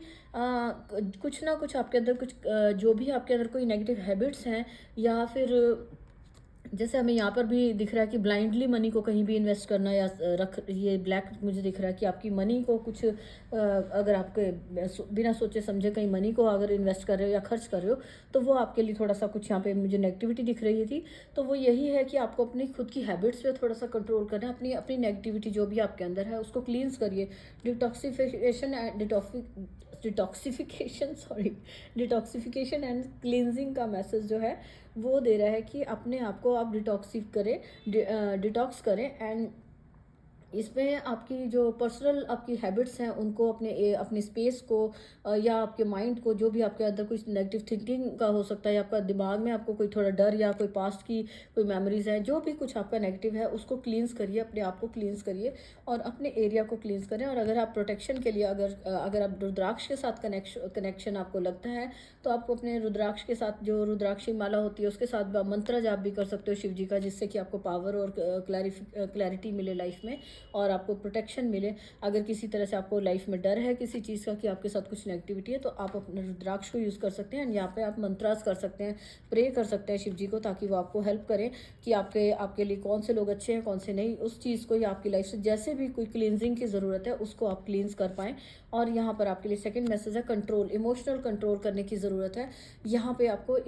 कुछ ना कुछ आपके अंदर जो भी आपके अंदर कोई नेगेटिव हैबिट्स हैं, या फिर जैसे हमें यहाँ पर भी दिख रहा है कि ब्लाइंडली मनी को कहीं भी इन्वेस्ट करना, या ये ब्लैक मुझे दिख रहा है कि आपकी मनी को कुछ अगर आपके बिना सोचे समझे कहीं मनी को अगर इन्वेस्ट कर रहे हो या खर्च कर रहे हो, तो वो आपके लिए थोड़ा सा कुछ यहाँ पे मुझे नेगेटिविटी दिख रही थी। तो वो यही है कि आपको अपनी खुद की हैबिट्स पे थोड़ा सा कंट्रोल करना है, अपनी अपनी नेगेटिविटी जो भी आपके अंदर है उसको क्लींस करिए। डिटॉक्सिफिकेशन एंड क्लींजिंग का मैसेज जो है वो दे रहा है कि अपने आप को आप डिटॉक्सिफ करें, डिटॉक्स करें। एंड इसमें आपकी जो पर्सनल आपकी हैबिट्स हैं उनको अपनी स्पेस को या आपके माइंड को, जो भी आपके अंदर कुछ नेगेटिव थिंकिंग का हो सकता है, या आपका दिमाग में आपको कोई थोड़ा डर या कोई पास्ट की कोई मेमोरीज है, जो भी कुछ आपका नेगेटिव है उसको क्लींस करिए, अपने आप को क्लींस करिए और अपने एरिया को क्लींस करें। और अगर आप प्रोटेक्शन के लिए अगर आप रुद्राक्ष के साथ कनेक्शन आपको लगता है, तो आप अपने रुद्राक्ष के साथ जो रुद्राक्षी माला होती है उसके साथ मंत्र जाप भी कर सकते हो शिव जी का, जिससे कि आपको पावर और क्लैरिटी मिले लाइफ में और आपको प्रोटेक्शन मिले। अगर किसी तरह से आपको लाइफ में डर है किसी चीज़ का कि आपके साथ कुछ नेगेटिविटी है, तो आप अपने रुद्राक्ष को यूज़ कर सकते हैं। यहाँ पे आप मंत्रास कर सकते हैं, प्रे कर सकते हैं शिव जी को, ताकि वो आपको हेल्प करें कि आपके लिए कौन से लोग अच्छे हैं कौन से नहीं, उस चीज़ को या आपकी लाइफ से जैसे भी कोई क्लींजिंग की ज़रूरत है उसको आप क्लींस कर पाएँ। और यहाँ पर आपके लिए सेकंड मैसेज है कंट्रोल, इमोशनल कंट्रोल करने की ज़रूरत है। यहाँ पे आपको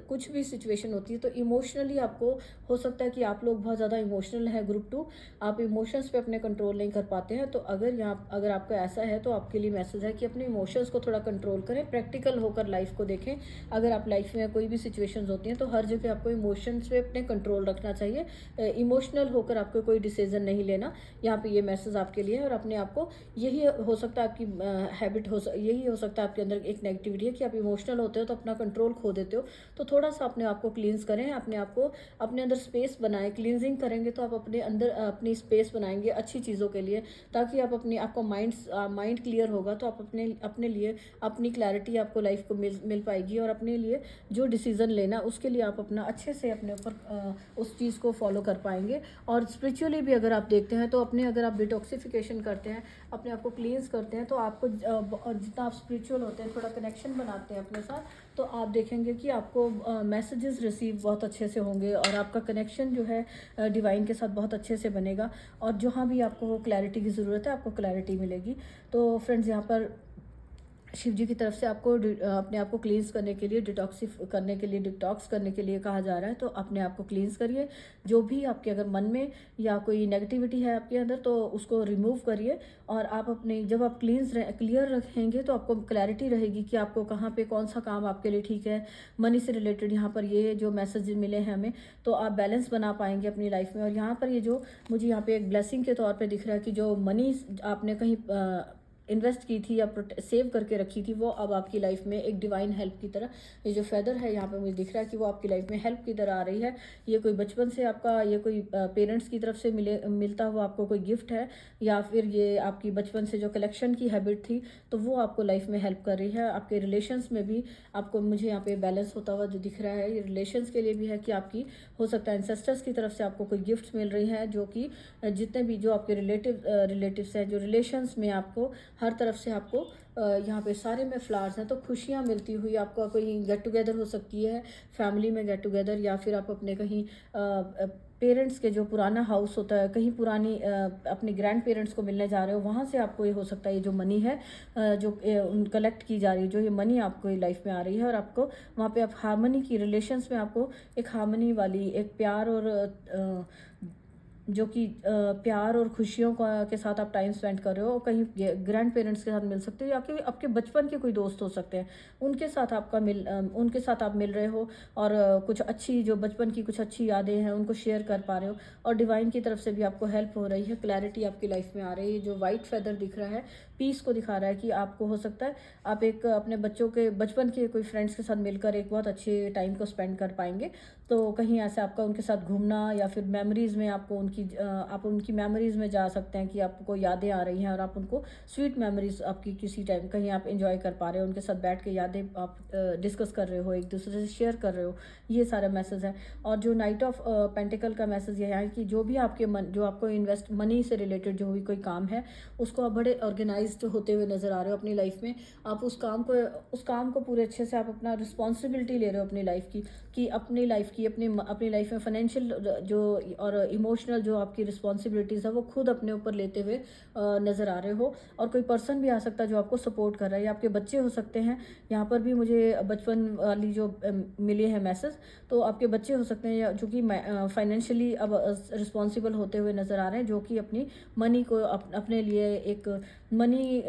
कुछ भी सिचुएशन होती है तो इमोशनली आपको हो सकता है कि आप लोग बहुत ज़्यादा इमोशनल है, ग्रुप 2, आप इमोशंस पे अपने कंट्रोल नहीं कर पाते हैं। तो अगर आपका ऐसा है तो आपके लिए मैसेज है कि अपने इमोशंस को थोड़ा कंट्रोल करें, प्रैक्टिकल होकर लाइफ को देखें। अगर आप लाइफ में कोई भी सिचुएशंस होती हैं तो हर जगह आपको इमोशंस पे अपने कंट्रोल रखना चाहिए, इमोशनल होकर आपको कोई डिसीजन नहीं लेना। यहाँ पे ये मैसेज आपके लिए है। और अपने आप को यही हो सकता है आपकी हैबिट यही हो सकता है आपके अंदर एक नेगेटिविटी है कि आप इमोशनल होते हो तो अपना कंट्रोल खो देते हो। तो थोड़ा सा अपने आप को क्लींस करें, अपने आप को अपने अंदर स्पेस बनाएं। क्लींजिंग करेंगे तो आप अपने अंदर अपनी स्पेस बनाएंगे, अच्छी चीज़ों के लिए, ताकि आप अपनी आपका माइंड क्लियर होगा तो आप अपने अपने लिए अपनी क्लैरिटी आपको लाइफ को मिल मिल पाएगी, और अपने लिए जो डिसीज़न लेना उसके लिए आप अपना अच्छे से अपने ऊपर उस चीज़ को फॉलो कर पाएंगे। और स्पिरिचुअली भी अगर आप देखते हैं तो अपने अगर आप डिटॉक्सिफिकेशन करते हैं, अपने आप को क्लींस करते हैं, तो आपको जितना आप स्पिरिचुअल होते हैं, थोड़ा कनेक्शन बनाते हैं अपने साथ, तो आप देखेंगे कि आपको मैसेजेस रिसीव बहुत अच्छे से होंगे, और आपका कनेक्शन जो है डिवाइन के साथ बहुत अच्छे से बनेगा, और जहाँ भी आपको क्लैरिटी की ज़रूरत है आपको क्लैरिटी मिलेगी। तो फ्रेंड्स, यहाँ पर शिव जी की तरफ से आपको अपने आप को क्लींस करने के लिए, डिटॉक्स करने के लिए कहा जा रहा है। तो अपने आप को क्लींस करिए, जो भी आपके अगर मन में या कोई नेगेटिविटी है आपके अंदर तो उसको रिमूव करिए, और आप अपने जब आप क्लियर रखेंगे तो आपको क्लैरिटी रहेगी कि आपको कहाँ पे कौन सा काम आपके लिए ठीक है। मनी से रिलेटेड यहाँ पर ये जो मैसेज मिले हैं हमें, तो आप बैलेंस बना पाएंगे अपनी लाइफ में। और यहाँ पर ये जो मुझे यहाँ पे एक ब्लेसिंग के तौर पे दिख रहा है कि जो मनी आपने कहीं इन्वेस्ट की थी या सेव करके रखी थी, वो अब आपकी लाइफ में एक डिवाइन हेल्प की तरह, ये जो फेदर है यहाँ पे मुझे दिख रहा है कि वो आपकी लाइफ में हेल्प की तरह आ रही है। ये कोई बचपन से आपका, ये कोई पेरेंट्स की तरफ से मिलता हुआ आपको कोई गिफ्ट है, या फिर ये आपकी बचपन से जो कलेक्शन की हैबिट थी, तो वो आपको लाइफ में हेल्प कर रही है। आपके रिलेशंस में भी आपको, मुझे यहाँ पे बैलेंस होता हुआ जो दिख रहा है, ये रिलेशंस के लिए भी है कि आपकी हो सकता है एंसेस्टर्स की तरफ से आपको कोई गिफ्ट्स मिल रही है, जो कि जितने भी जो आपके रिलेटिव्स हैं, जो रिलेशंस में आपको हर तरफ से आपको यहाँ पे सारे में फ्लावर्स हैं, तो खुशियाँ मिलती हुई आपका कोई गेट टुगेदर हो सकती है, फैमिली में गेट टुगेदर, या फिर आप अपने कहीं पेरेंट्स के जो पुराना हाउस होता है, कहीं पुरानी अपने ग्रैंड पेरेंट्स को मिलने जा रहे हो, वहाँ से आपको ये हो सकता है ये जो मनी है जो कलेक्ट की जा रही है, जो ये मनी आपको लाइफ में आ रही है, और आपको वहाँ पे आप हार्मनी की रिलेशंस में आपको एक हार्मनी वाली, एक प्यार और जो कि प्यार और खुशियों का के साथ आप टाइम स्पेंड कर रहे हो, और कहीं ग्रैंड पेरेंट्स के साथ मिल सकते हो, या कि आपके बचपन के कोई दोस्त हो सकते हैं, उनके साथ उनके साथ आप मिल रहे हो, और कुछ अच्छी जो बचपन की कुछ अच्छी यादें हैं उनको शेयर कर पा रहे हो, और डिवाइन की तरफ से भी आपको हेल्प हो रही है, क्लैरिटी आपकी लाइफ में आ रही है। जो वाइट फेदर दिख रहा है, पीस को दिखा रहा है कि आपको हो सकता है आप एक अपने बच्चों के बचपन के कोई फ्रेंड्स के साथ मिलकर एक बहुत अच्छे टाइम को स्पेंड कर पाएंगे। तो कहीं ऐसा आपका उनके साथ घूमना, या फिर मेमोरीज में आपको आप उनकी मेमोरीज में जा सकते हैं कि आपको यादें आ रही हैं, और आप उनको स्वीट मेमोरीज आपकी किसी टाइम कहीं आप एंजॉय कर पा रहे हो, उनके साथ बैठ के यादें आप डिस्कस कर रहे हो, एक दूसरे से शेयर कर रहे हो, ये सारा मैसेज है। और जो नाइट ऑफ पेंटिकल का मैसेज ये है कि जो भी आपके जो आपको मनी से रिलेटेड जो भी कोई काम है, उसको आप बड़े ऑर्गेनाइज्ड होते हुए नजर आ रहे हो अपनी लाइफ में। आप उस काम को पूरे अच्छे से आप अपना रिस्पॉन्सिबिलिटी ले रहे हो अपनी लाइफ की, कि अपनी लाइफ में फाइनेंशियल जो और इमोशनल जो आपकी रिस्पॉन्सिबिलिटीज़ है वो खुद अपने ऊपर लेते हुए नज़र आ रहे हो। और कोई पर्सन भी आ सकता है जो आपको सपोर्ट कर रहा है, या आपके बच्चे हो सकते हैं। यहाँ पर भी मुझे बचपन वाली जो मिले हैं मैसेज, तो आपके बच्चे हो सकते हैं, या जो कि फाइनेंशियली अब रिस्पॉन्सिबल होते हुए नज़र आ रहे हैं, जो कि अपनी मनी को अपने लिए एक मनी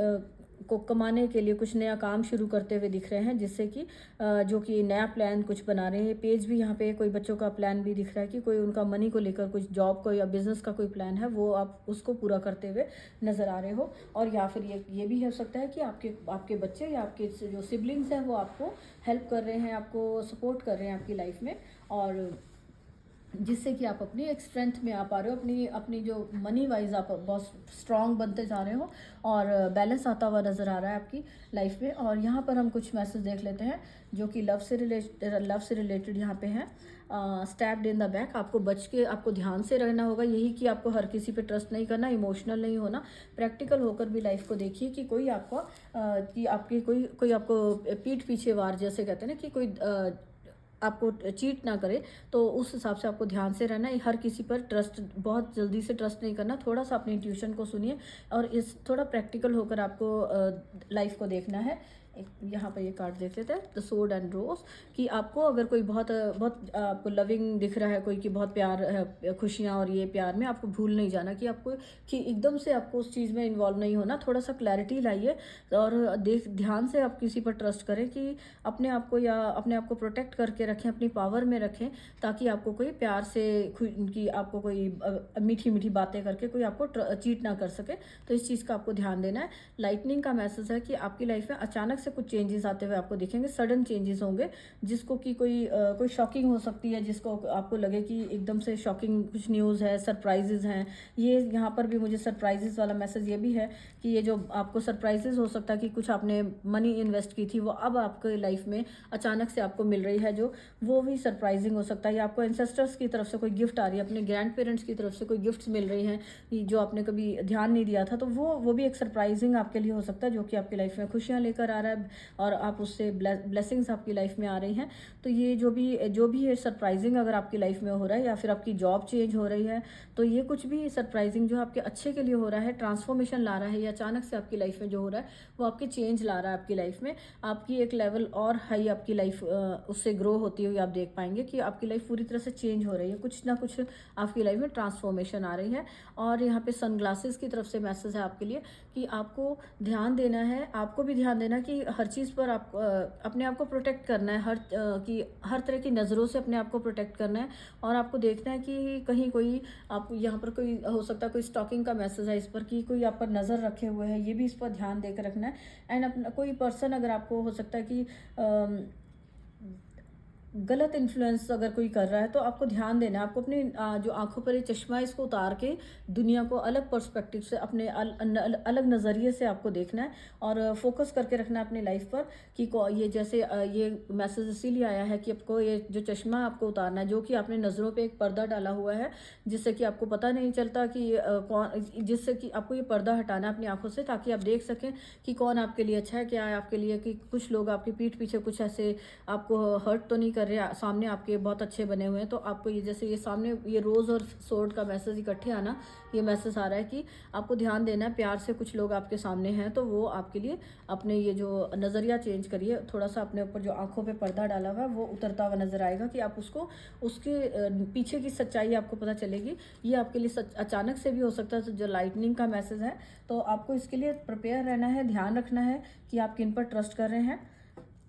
को कमाने के लिए कुछ नया काम शुरू करते हुए दिख रहे हैं, जिससे कि जो कि नया प्लान कुछ बना रहे हैं। पेज भी यहाँ पे कोई बच्चों का प्लान भी दिख रहा है कि कोई उनका मनी को लेकर कुछ जॉब को या बिजनेस का कोई प्लान है, वो आप उसको पूरा करते हुए नज़र आ रहे हो। और या फिर ये भी हो सकता है कि आपके बच्चे या आपके जो सिबलिंग्स हैं वो आपको हेल्प कर रहे हैं, आपको सपोर्ट कर रहे हैं आपकी लाइफ में, और जिससे कि आप अपनी एक स्ट्रेंथ में आ पा रहे हो, अपनी जो मनी वाइज आप बहुत स्ट्रांग बनते जा रहे हो, और बैलेंस आता हुआ नज़र आ रहा है आपकी लाइफ में। और यहाँ पर हम कुछ मैसेज देख लेते हैं जो कि लव से रिलेटेड यहाँ पे हैं। स्टैब्ड इन द बैक, आपको बच के आपको ध्यान से रहना होगा, यही कि आपको हर किसी पे ट्रस्ट नहीं करना, इमोशनल नहीं होना, प्रैक्टिकल होकर भी लाइफ को देखिए कि कोई आपको कि आपकी कोई आपको पीठ पीछे वार, जैसे कहते हैं ना, कि कोई आपको चीट ना करे, तो उस हिसाब से आपको ध्यान से रहना है। हर किसी पर ट्रस्ट, बहुत जल्दी से ट्रस्ट नहीं करना, थोड़ा सा अपनी इंट्यूशन को सुनिए, और थोड़ा प्रैक्टिकल होकर आपको लाइफ को देखना है। यहाँ पर ये कार्ड देख लेते हैं, द सोर्ड एंड रोज, कि आपको अगर कोई बहुत आपको लविंग दिख रहा है, कोई की बहुत प्यार है, खुशियाँ और ये प्यार में आपको भूल नहीं जाना कि एकदम से आपको उस चीज़ में इन्वॉल्व नहीं होना, थोड़ा सा क्लैरिटी लाइए, और ध्यान से आप किसी पर ट्रस्ट करें कि अपने आप को प्रोटेक्ट करके रखें, अपनी पावर में रखें, ताकि आपको कोई प्यार से कि आपको कोई मीठी मीठी बातें करके कोई आपको चीट ना कर सके। तो इस चीज़ का आपको ध्यान देना है। लाइटनिंग का मैसेज है कि आपकी लाइफ में अचानक से कुछ चेंजेस आते हुए आपको दिखेंगे, सडन चेंजेस होंगे, जिसको कि कोई शॉकिंग हो सकती है, जिसको आपको लगे कि एकदम से शॉकिंग कुछ न्यूज़ है, सरप्राइजेज हैं। ये यहाँ पर भी मुझे सरप्राइजेज वाला मैसेज ये भी है कि ये जो आपको सरप्राइजेज हो सकता है कि कुछ आपने मनी इन्वेस्ट की थी वो अब आपके लाइफ में अचानक से आपको मिल रही है, जो वो भी सरप्राइजिंग हो सकता है। या आपको एंसेस्टर्स की तरफ से कोई गिफ्ट आ रही है, अपने ग्रैंड पेरेंट्स की तरफ से कोई गिफ्ट्स मिल रही हैं जो आपने कभी ध्यान नहीं दिया था, तो वो भी एक सरप्राइजिंग आपके लिए हो सकता है, जो कि आपकी लाइफ में खुशियाँ लेकर आ रहा है और आप उससे ब्लेसिंग्स आपकी लाइफ में आ रही हैं। तो ये जो भी है सरप्राइजिंग अगर आपकी लाइफ में हो रहा है, या फिर आपकी जॉब चेंज हो रही है, तो ये कुछ भी सरप्राइजिंग जो आपके अच्छे के लिए हो रहा है, ट्रांसफॉर्मेशन ला रहा है, या अचानक से आपकी लाइफ में जो हो रहा है वो आपके चेंज ला रहा है आपकी लाइफ में। आपकी एक लेवल और हाई आपकी लाइफ उससे ग्रो होती हुई आप देख पाएंगे कि आपकी लाइफ पूरी तरह से चेंज हो रही है, कुछ ना कुछ आपकी लाइफ में ट्रांसफॉर्मेशन आ रही है। और यहाँ पे सनग्लासेस की तरफ से मैसेज है आपके लिए कि आपको ध्यान देना है, आपको भी ध्यान देना कि हर चीज़ पर आप अपने आप को प्रोटेक्ट करना है, हर तरह की नज़रों से अपने आप को प्रोटेक्ट करना है। और आपको देखना है कि कहीं कोई आप यहाँ पर कोई हो सकता है कोई स्टॉकिंग का मैसेज है इस पर, कि कोई आप पर नज़र रखे हुए है, ये भी इस पर ध्यान देकर रखना है। एंड अपना कोई पर्सन अगर आपको हो सकता है कि गलत इन्फ्लुएंस अगर कोई कर रहा है, तो आपको ध्यान देना है, आपको अपनी जो आंखों पर ये चश्मा है इसको उतार के दुनिया को अलग पर्सपेक्टिव से, अपने अलग नज़रिए से आपको देखना है और फोकस करके रखना है अपनी लाइफ पर कि ये जैसे ये मैसेज इसीलिए आया है कि आपको ये जो चश्मा आपको उतारना है, जो कि आपने नज़रों पे एक पर्दा डाला हुआ है, जिससे कि आपको पता नहीं चलता कि जिससे कि आपको ये पर्दा हटाना है अपनी आंखों से, ताकि आप देख सकें कि कौन आपके लिए अच्छा है, क्या है आपके लिए। कि कुछ लोग आपकी पीठ पीछे कुछ ऐसे आपको हर्ट तो नहीं कर रहे, सामने आपके बहुत अच्छे बने हुए हैं, तो आपको ये जैसे ये सामने ये रोज़ और सोर्ड का मैसेज इकट्ठे आना, ये मैसेज आ रहा है कि आपको ध्यान देना है, प्यार से कुछ लोग आपके सामने हैं, तो वो आपके लिए अपने ये जो नज़रिया चेंज करिए, थोड़ा सा अपने ऊपर जो आंखों पे पर्दा डाला हुआ है वो उतरता हुआ नजर आएगा, कि आप उसको उसके पीछे की सच्चाई आपको पता चलेगी। ये आपके लिए अचानक से भी हो सकता है, तो जो लाइटनिंग का मैसेज है, तो आपको इसके लिए प्रिपेयर रहना है, ध्यान रखना है कि आप किन पर ट्रस्ट कर रहे हैं।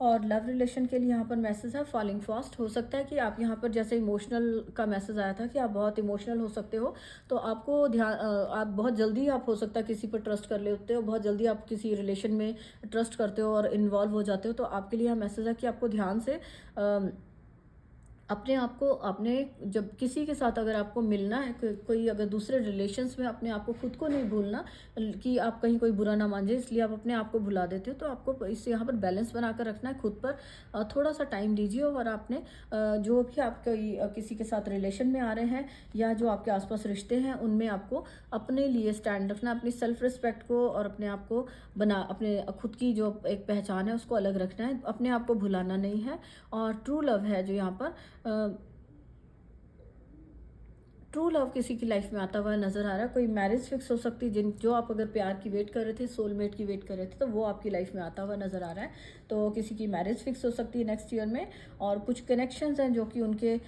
और लव रिलेशन के लिए यहाँ पर मैसेज है फॉलिंग फास्ट। हो सकता है कि आप यहाँ पर जैसे इमोशनल का मैसेज आया था कि आप बहुत इमोशनल हो सकते हो, तो आपको ध्यान आप बहुत जल्दी आप हो सकता है किसी पर ट्रस्ट कर लेते हो, बहुत जल्दी आप किसी रिलेशन में ट्रस्ट करते हो और इन्वॉल्व हो जाते हो। तो आपके लिए यह मैसेज है कि आपको ध्यान से अपने आप को अपने जब किसी के साथ अगर आपको मिलना है, कोई अगर दूसरे रिलेशंस में अपने आप को खुद को नहीं भूलना कि आप कहीं कोई बुरा ना मान जाए, इसलिए आप अपने आप को भुला देते हो। तो आपको इससे यहाँ पर बैलेंस बनाकर रखना है, खुद पर थोड़ा सा टाइम दीजिए। और आपने जो भी आपके किसी के साथ रिलेशन में आ रहे हैं या जो आपके आसपास रिश्ते हैं, उनमें आपको अपने लिए स्टैंड रखना, अपनी सेल्फ रिस्पेक्ट को और अपने आप को अपने खुद की जो एक पहचान है उसको अलग रखना है, अपने आप को भुलाना नहीं है। और ट्रू लव है जो यहाँ पर ट्रू लव किसी की लाइफ में आता हुआ नजर आ रहा है। कोई मैरिज फिक्स हो सकती है, जो आप अगर प्यार की वेट कर रहे थे, सोलमेट की वेट कर रहे थे, तो वो आपकी लाइफ में आता हुआ नजर आ रहा है। तो किसी की मैरिज फिक्स हो सकती है नेक्स्ट ईयर में, और कुछ कनेक्शंस हैं जो कि उनके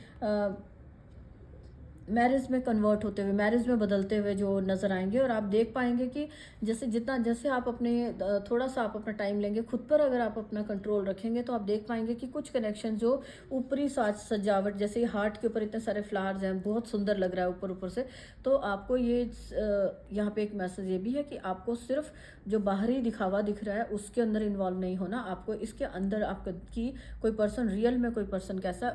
मैरिज में कन्वर्ट होते हुए, मैरिज में बदलते हुए जो नज़र आएंगे। और आप देख पाएंगे कि जैसे आप अपने थोड़ा सा आप अपना टाइम लेंगे खुद पर, अगर आप अपना कंट्रोल रखेंगे, तो आप देख पाएंगे कि कुछ कनेक्शन जो ऊपरी सजावट, जैसे हार्ट के ऊपर इतने सारे फ्लावर्स हैं, बहुत सुंदर लग रहा है ऊपर ऊपर से, तो आपको ये यहाँ पे एक मैसेज ये भी है कि आपको सिर्फ जो बाहरी दिखावा दिख रहा है उसके अंदर इन्वॉल्व नहीं होना, आपको इसके अंदर आपका की कोई पर्सन रियल में कोई पर्सन कैसा है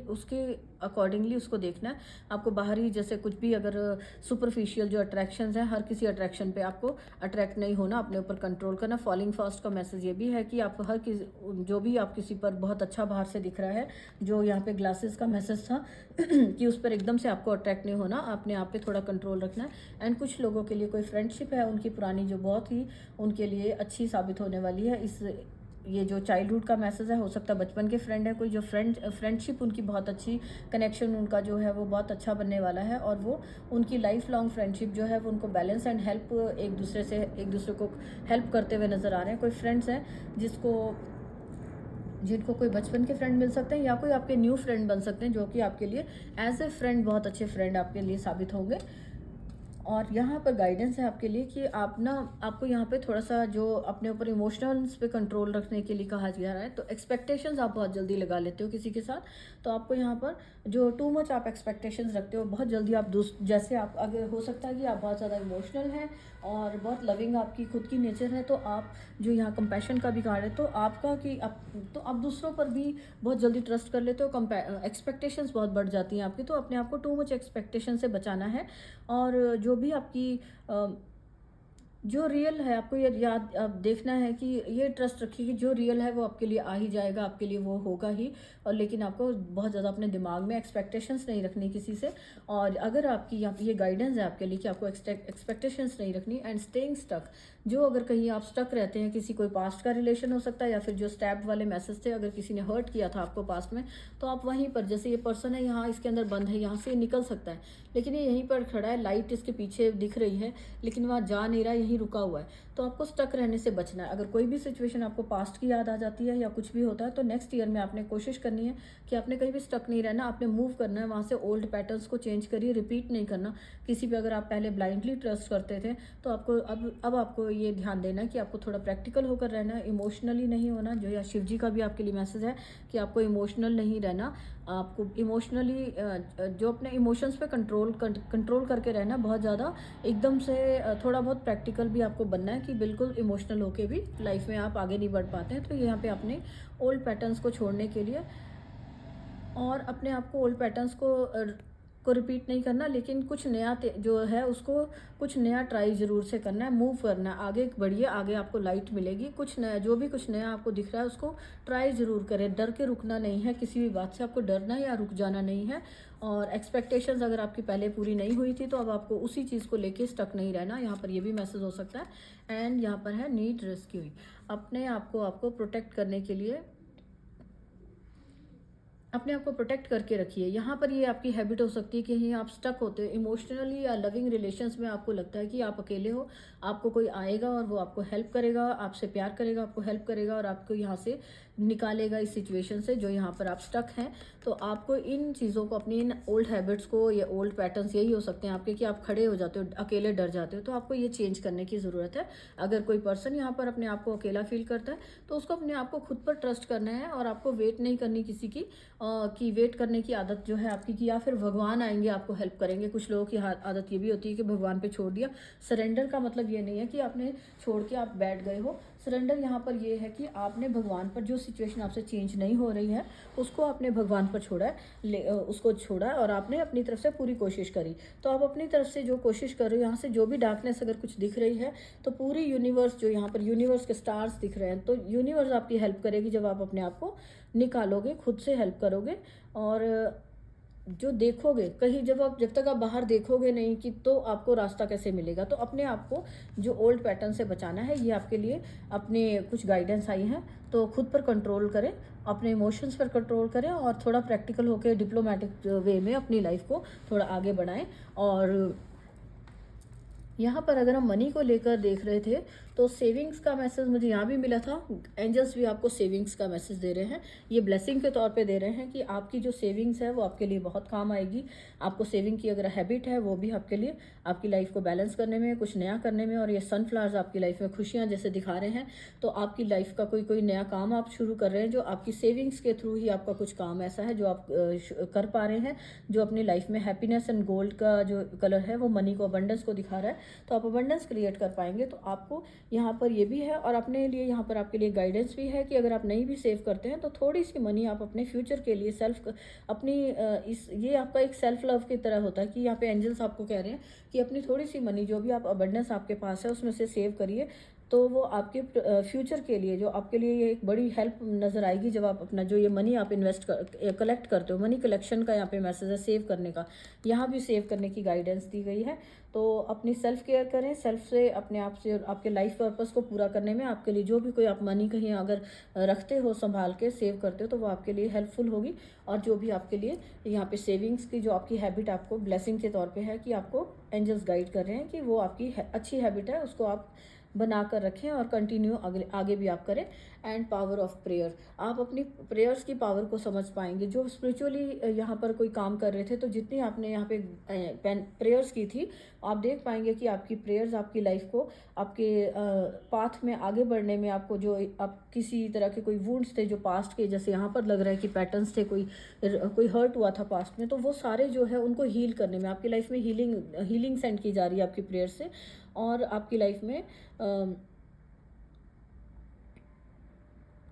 उसके अकॉर्डिंगली उसको देखना है। आपको बाहरी जैसे कुछ भी अगर सुपरफिशियल जो अट्रैक्शंस हैं, हर किसी अट्रैक्शन पे आपको अट्रैक्ट नहीं होना, अपने ऊपर कंट्रोल करना। फॉलिंग फास्ट का मैसेज ये भी है कि आप हर किसी जो भी आप किसी पर बहुत अच्छा बाहर से दिख रहा है, जो यहाँ पे ग्लासेस का मैसेज था कि उस पर एकदम से आपको अट्रैक्ट नहीं होना, अपने आप पे थोड़ा कंट्रोल रखना है। एंड कुछ लोगों के लिए कोई फ्रेंडशिप है उनकी पुरानी, जो बहुत ही उनके लिए अच्छी साबित होने वाली है। ये जो चाइल्डहुड का मैसेज है, हो सकता है बचपन के फ्रेंड है कोई, जो फ्रेंडशिप उनकी बहुत अच्छी, कनेक्शन उनका जो है वो बहुत अच्छा बनने वाला है, और वो उनकी लाइफ लॉन्ग फ्रेंडशिप जो है वो उनको बैलेंस एंड हेल्प एक दूसरे को हेल्प करते हुए नज़र आ रहे हैं। कोई फ्रेंड्स हैं जिनको कोई बचपन के फ्रेंड मिल सकते हैं, या कोई आपके न्यू फ्रेंड बन सकते हैं, जो कि आपके लिए एज ए फ्रेंड बहुत अच्छे फ्रेंड आपके लिए साबित होंगे। और यहाँ पर गाइडेंस है आपके लिए कि आप ना, आपको यहाँ पे थोड़ा सा जो अपने ऊपर इमोशंस पे कंट्रोल रखने के लिए कहा जा रहा है। तो एक्सपेक्टेशंस आप बहुत जल्दी लगा लेते हो किसी के साथ, तो आपको यहाँ पर जो टू मच आप एक्सपेक्टेशंस रखते हो, बहुत जल्दी आप जैसे आप, अगर हो सकता है कि आप बहुत ज़्यादा इमोशनल हैं और बहुत लविंग आपकी खुद की नेचर है, तो आप जो यहाँ कंपैशन का भी कार्ड है, तो आपका कि आप दूसरों पर भी बहुत जल्दी ट्रस्ट कर लेते हो, एक्सपेक्टेशंस बहुत बढ़ जाती हैं आपकी। तो अपने आप को टू मच एक्सपेक्टेशन से बचाना है। और जो भी आपकी जो रियल है, आपको ये याद अब देखना है कि ये ट्रस्ट रखिए कि जो रियल है वो आपके लिए आ ही जाएगा, आपके लिए वो होगा ही। और लेकिन आपको बहुत ज़्यादा अपने दिमाग में एक्सपेक्टेशंस नहीं रखनी किसी से। और अगर आपकी यहाँ पे ये गाइडेंस है आपके लिए कि आपको एक्सपेक्टेशंस नहीं रखनी एंड स्टेइंग स्टक। जो अगर कहीं आप स्टक रहते हैं, किसी कोई पास्ट का रिलेशन हो सकता है, या फिर जो स्टैप वाले मैसेज थे, अगर किसी ने हर्ट किया था आपको पास्ट में, तो आप वहीं पर, जैसे ये पर्सन है यहाँ इसके अंदर बंद है, यहाँ से निकल सकता है, लेकिन ये यहीं पर खड़ा है, लाइट इसके पीछे दिख रही है, लेकिन वहाँ जा नहीं रहा, यहीं रुका हुआ है। तो आपको स्टक रहने से बचना है। अगर कोई भी सिचुएशन आपको पास्ट की याद आ जाती है या कुछ भी होता है, तो नेक्स्ट ईयर में आपने कोशिश करनी है कि आपने कहीं भी स्टक नहीं रहना, आपने मूव करना है वहाँ से। ओल्ड पैटर्न्स को चेंज करिए, रिपीट नहीं करना किसी पे। अगर आप पहले ब्लाइंडली ट्रस्ट करते थे, तो आपको अब आपको ये ध्यान देना है कि आपको थोड़ा प्रैक्टिकल होकर रहना है, इमोशनली नहीं होना। जो या शिव जी का भी आपके लिए मैसेज है कि आपको इमोशनल नहीं रहना, आपको इमोशनली जो अपने इमोशंस पे कंट्रोल करके रहना बहुत ज़्यादा, एकदम से थोड़ा बहुत प्रैक्टिकल भी आपको बनना है कि बिल्कुल इमोशनल होके भी लाइफ में आप आगे नहीं बढ़ पाते हैं। तो यहाँ पे अपने ओल्ड पैटर्न्स को छोड़ने के लिए और अपने आप को ओल्ड पैटर्न्स को रिपीट नहीं करना, लेकिन कुछ नया जो है उसको कुछ नया ट्राई ज़रूर से करना है, मूव करना है, आगे बढ़िए, आगे आपको लाइट मिलेगी। कुछ नया, जो भी कुछ नया आपको दिख रहा है उसको ट्राई ज़रूर करें, डर के रुकना नहीं है, किसी भी बात से आपको डरना या रुक जाना नहीं है। और एक्सपेक्टेशंस अगर आपकी पहले पूरी नहीं हुई थी, तो अब आपको उसी चीज़ को लेके स्टक नहीं रहना। यहाँ पर ये भी मैसेज हो सकता है। एंड यहाँ पर है नीड रेस्क्यूइंग, अपने आपको प्रोटेक्ट करने के लिए अपने आप को प्रोटेक्ट करके रखिए। यहाँ पर ये आपकी हैबिट हो सकती है कि कहीं आप स्टक होते हो इमोशनली या लविंग रिलेशंस में, आपको लगता है कि आप अकेले हो, आपको कोई आएगा और वो आपको हेल्प करेगा, आपसे प्यार करेगा, आपको हेल्प करेगा और आपको यहाँ से निकालेगा इस सिचुएशन से जो यहाँ पर आप स्टक हैं। तो आपको इन चीज़ों को, अपनी इन ओल्ड हैबिट्स को, ये ओल्ड पैटर्न्स यही हो सकते हैं आपके कि आप खड़े हो जाते हो, अकेले डर जाते हो, तो आपको ये चेंज करने की ज़रूरत है। अगर कोई पर्सन यहाँ पर अपने आप को अकेला फील करता है, तो उसको अपने आप को खुद पर ट्रस्ट करना है और आपको वेट नहीं करनी किसी की वेट करने की आदत जो है आपकी, कि या फिर भगवान आएंगे आपको हेल्प करेंगे। कुछ लोगों की आदत ये भी होती है कि भगवान पे छोड़ दिया। सरेंडर का मतलब ये नहीं है कि आपने छोड़ के आप बैठ गए हो। सरेंडर यहाँ पर ये है कि आपने भगवान पर, जो सिचुएशन आपसे चेंज नहीं हो रही है उसको आपने भगवान पर छोड़ा है, उसको छोड़ा और आपने अपनी तरफ से पूरी कोशिश करी। तो आप अपनी तरफ से जो कोशिश कर रहे हो, यहाँ से जो भी डार्कनेस अगर कुछ दिख रही है, तो पूरी यूनिवर्स, जो यहाँ पर यूनिवर्स के स्टार्स दिख रहे हैं, तो यूनिवर्स आपकी हेल्प करेगी जब आप अपने आप को निकालोगे, खुद से हेल्प करोगे। और जो देखोगे कहीं, जब तक आप बाहर देखोगे नहीं कि, तो आपको रास्ता कैसे मिलेगा। तो अपने आप को जो ओल्ड पैटर्न से बचाना है, ये आपके लिए अपने कुछ गाइडेंस आई हैं। तो खुद पर कंट्रोल करें, अपने इमोशंस पर कंट्रोल करें और थोड़ा प्रैक्टिकल होकर डिप्लोमेटिक वे में अपनी लाइफ को थोड़ा आगे बढ़ाएं। और यहाँ पर अगर हम मनी को लेकर देख रहे थे, तो सेविंग्स का मैसेज मुझे यहाँ भी मिला था। एंजल्स भी आपको सेविंग्स का मैसेज दे रहे हैं, ये ब्लेसिंग के तौर पे दे रहे हैं कि आपकी जो सेविंग्स है वो आपके लिए बहुत काम आएगी। आपको सेविंग की अगर हैबिट है, वो भी आपके लिए, आपकी लाइफ को बैलेंस करने में, कुछ नया करने में। और ये सनफ्लावर्स आपकी लाइफ में खुशियाँ जैसे दिखा रहे हैं, तो आपकी लाइफ का कोई नया काम आप शुरू कर रहे हैं, जो आपकी सेविंग्स के थ्रू ही आपका कुछ काम ऐसा है जो आप कर पा रहे हैं, जो अपनी लाइफ में हैप्पीनेस एंड गोल्ड का जो कलर है वो मनी को, अबंडेंस को दिखा रहा है। तो आप अबंडेंस क्रिएट कर पाएंगे। तो आपको यहाँ पर ये भी है, और अपने लिए यहाँ पर आपके लिए गाइडेंस भी है कि अगर आप नहीं भी सेव करते हैं, तो थोड़ी सी मनी आप अपने फ्यूचर के लिए ये आपका एक सेल्फ लव की तरह होता है कि यहाँ पे एंजल्स आपको कह रहे हैं कि अपनी थोड़ी सी मनी, जो भी आप अबंडेंस आपके पास है, उसमें से सेव करिए। तो वो आपके फ्यूचर के लिए, जो आपके लिए ये एक बड़ी हेल्प नज़र आएगी जब आप अपना जो ये मनी आप कलेक्ट करते हो। मनी कलेक्शन का यहाँ पे मैसेज है, सेव करने का, यहाँ भी सेव करने की गाइडेंस दी गई है। तो अपनी सेल्फ केयर करें, सेल्फ से, अपने आप से, आपके लाइफ पर्पस को पूरा करने में आपके लिए जो भी कोई आप मनी कहीं अगर रखते हो, संभाल के सेव करते हो, तो वो आपके लिए हेल्पफुल होगी। और जो भी आपके लिए यहाँ पे सेविंग्स की जो आपकी हैबिट आपको ब्लेसिंग के तौर पे है, कि आपको एंजल्स गाइड कर रहे हैं कि वो आपकी अच्छी हैबिट है, उसको आप बनाकर रखें और कंटिन्यू आगे आगे भी आप करें। एंड पावर ऑफ प्रेयर, आप अपनी प्रेयर्स की पावर को समझ पाएंगे। जो स्पिरिचुअली यहाँ पर कोई काम कर रहे थे, तो जितनी आपने यहाँ पे प्रेयर्स की थी, आप देख पाएंगे कि आपकी प्रेयर्स आपकी लाइफ को आपके पाथ में आगे बढ़ने में, आपको जो आप किसी तरह के कोई वुंड्स थे जो पास्ट के, जैसे यहाँ पर लग रहा है कि पैटर्न्स थे, कोई हर्ट हुआ था पास्ट में, तो वो सारे जो है उनको हील करने में आपकी लाइफ में हीलिंग सेंड की जा रही है आपकी प्रेयर से। और आपकी लाइफ में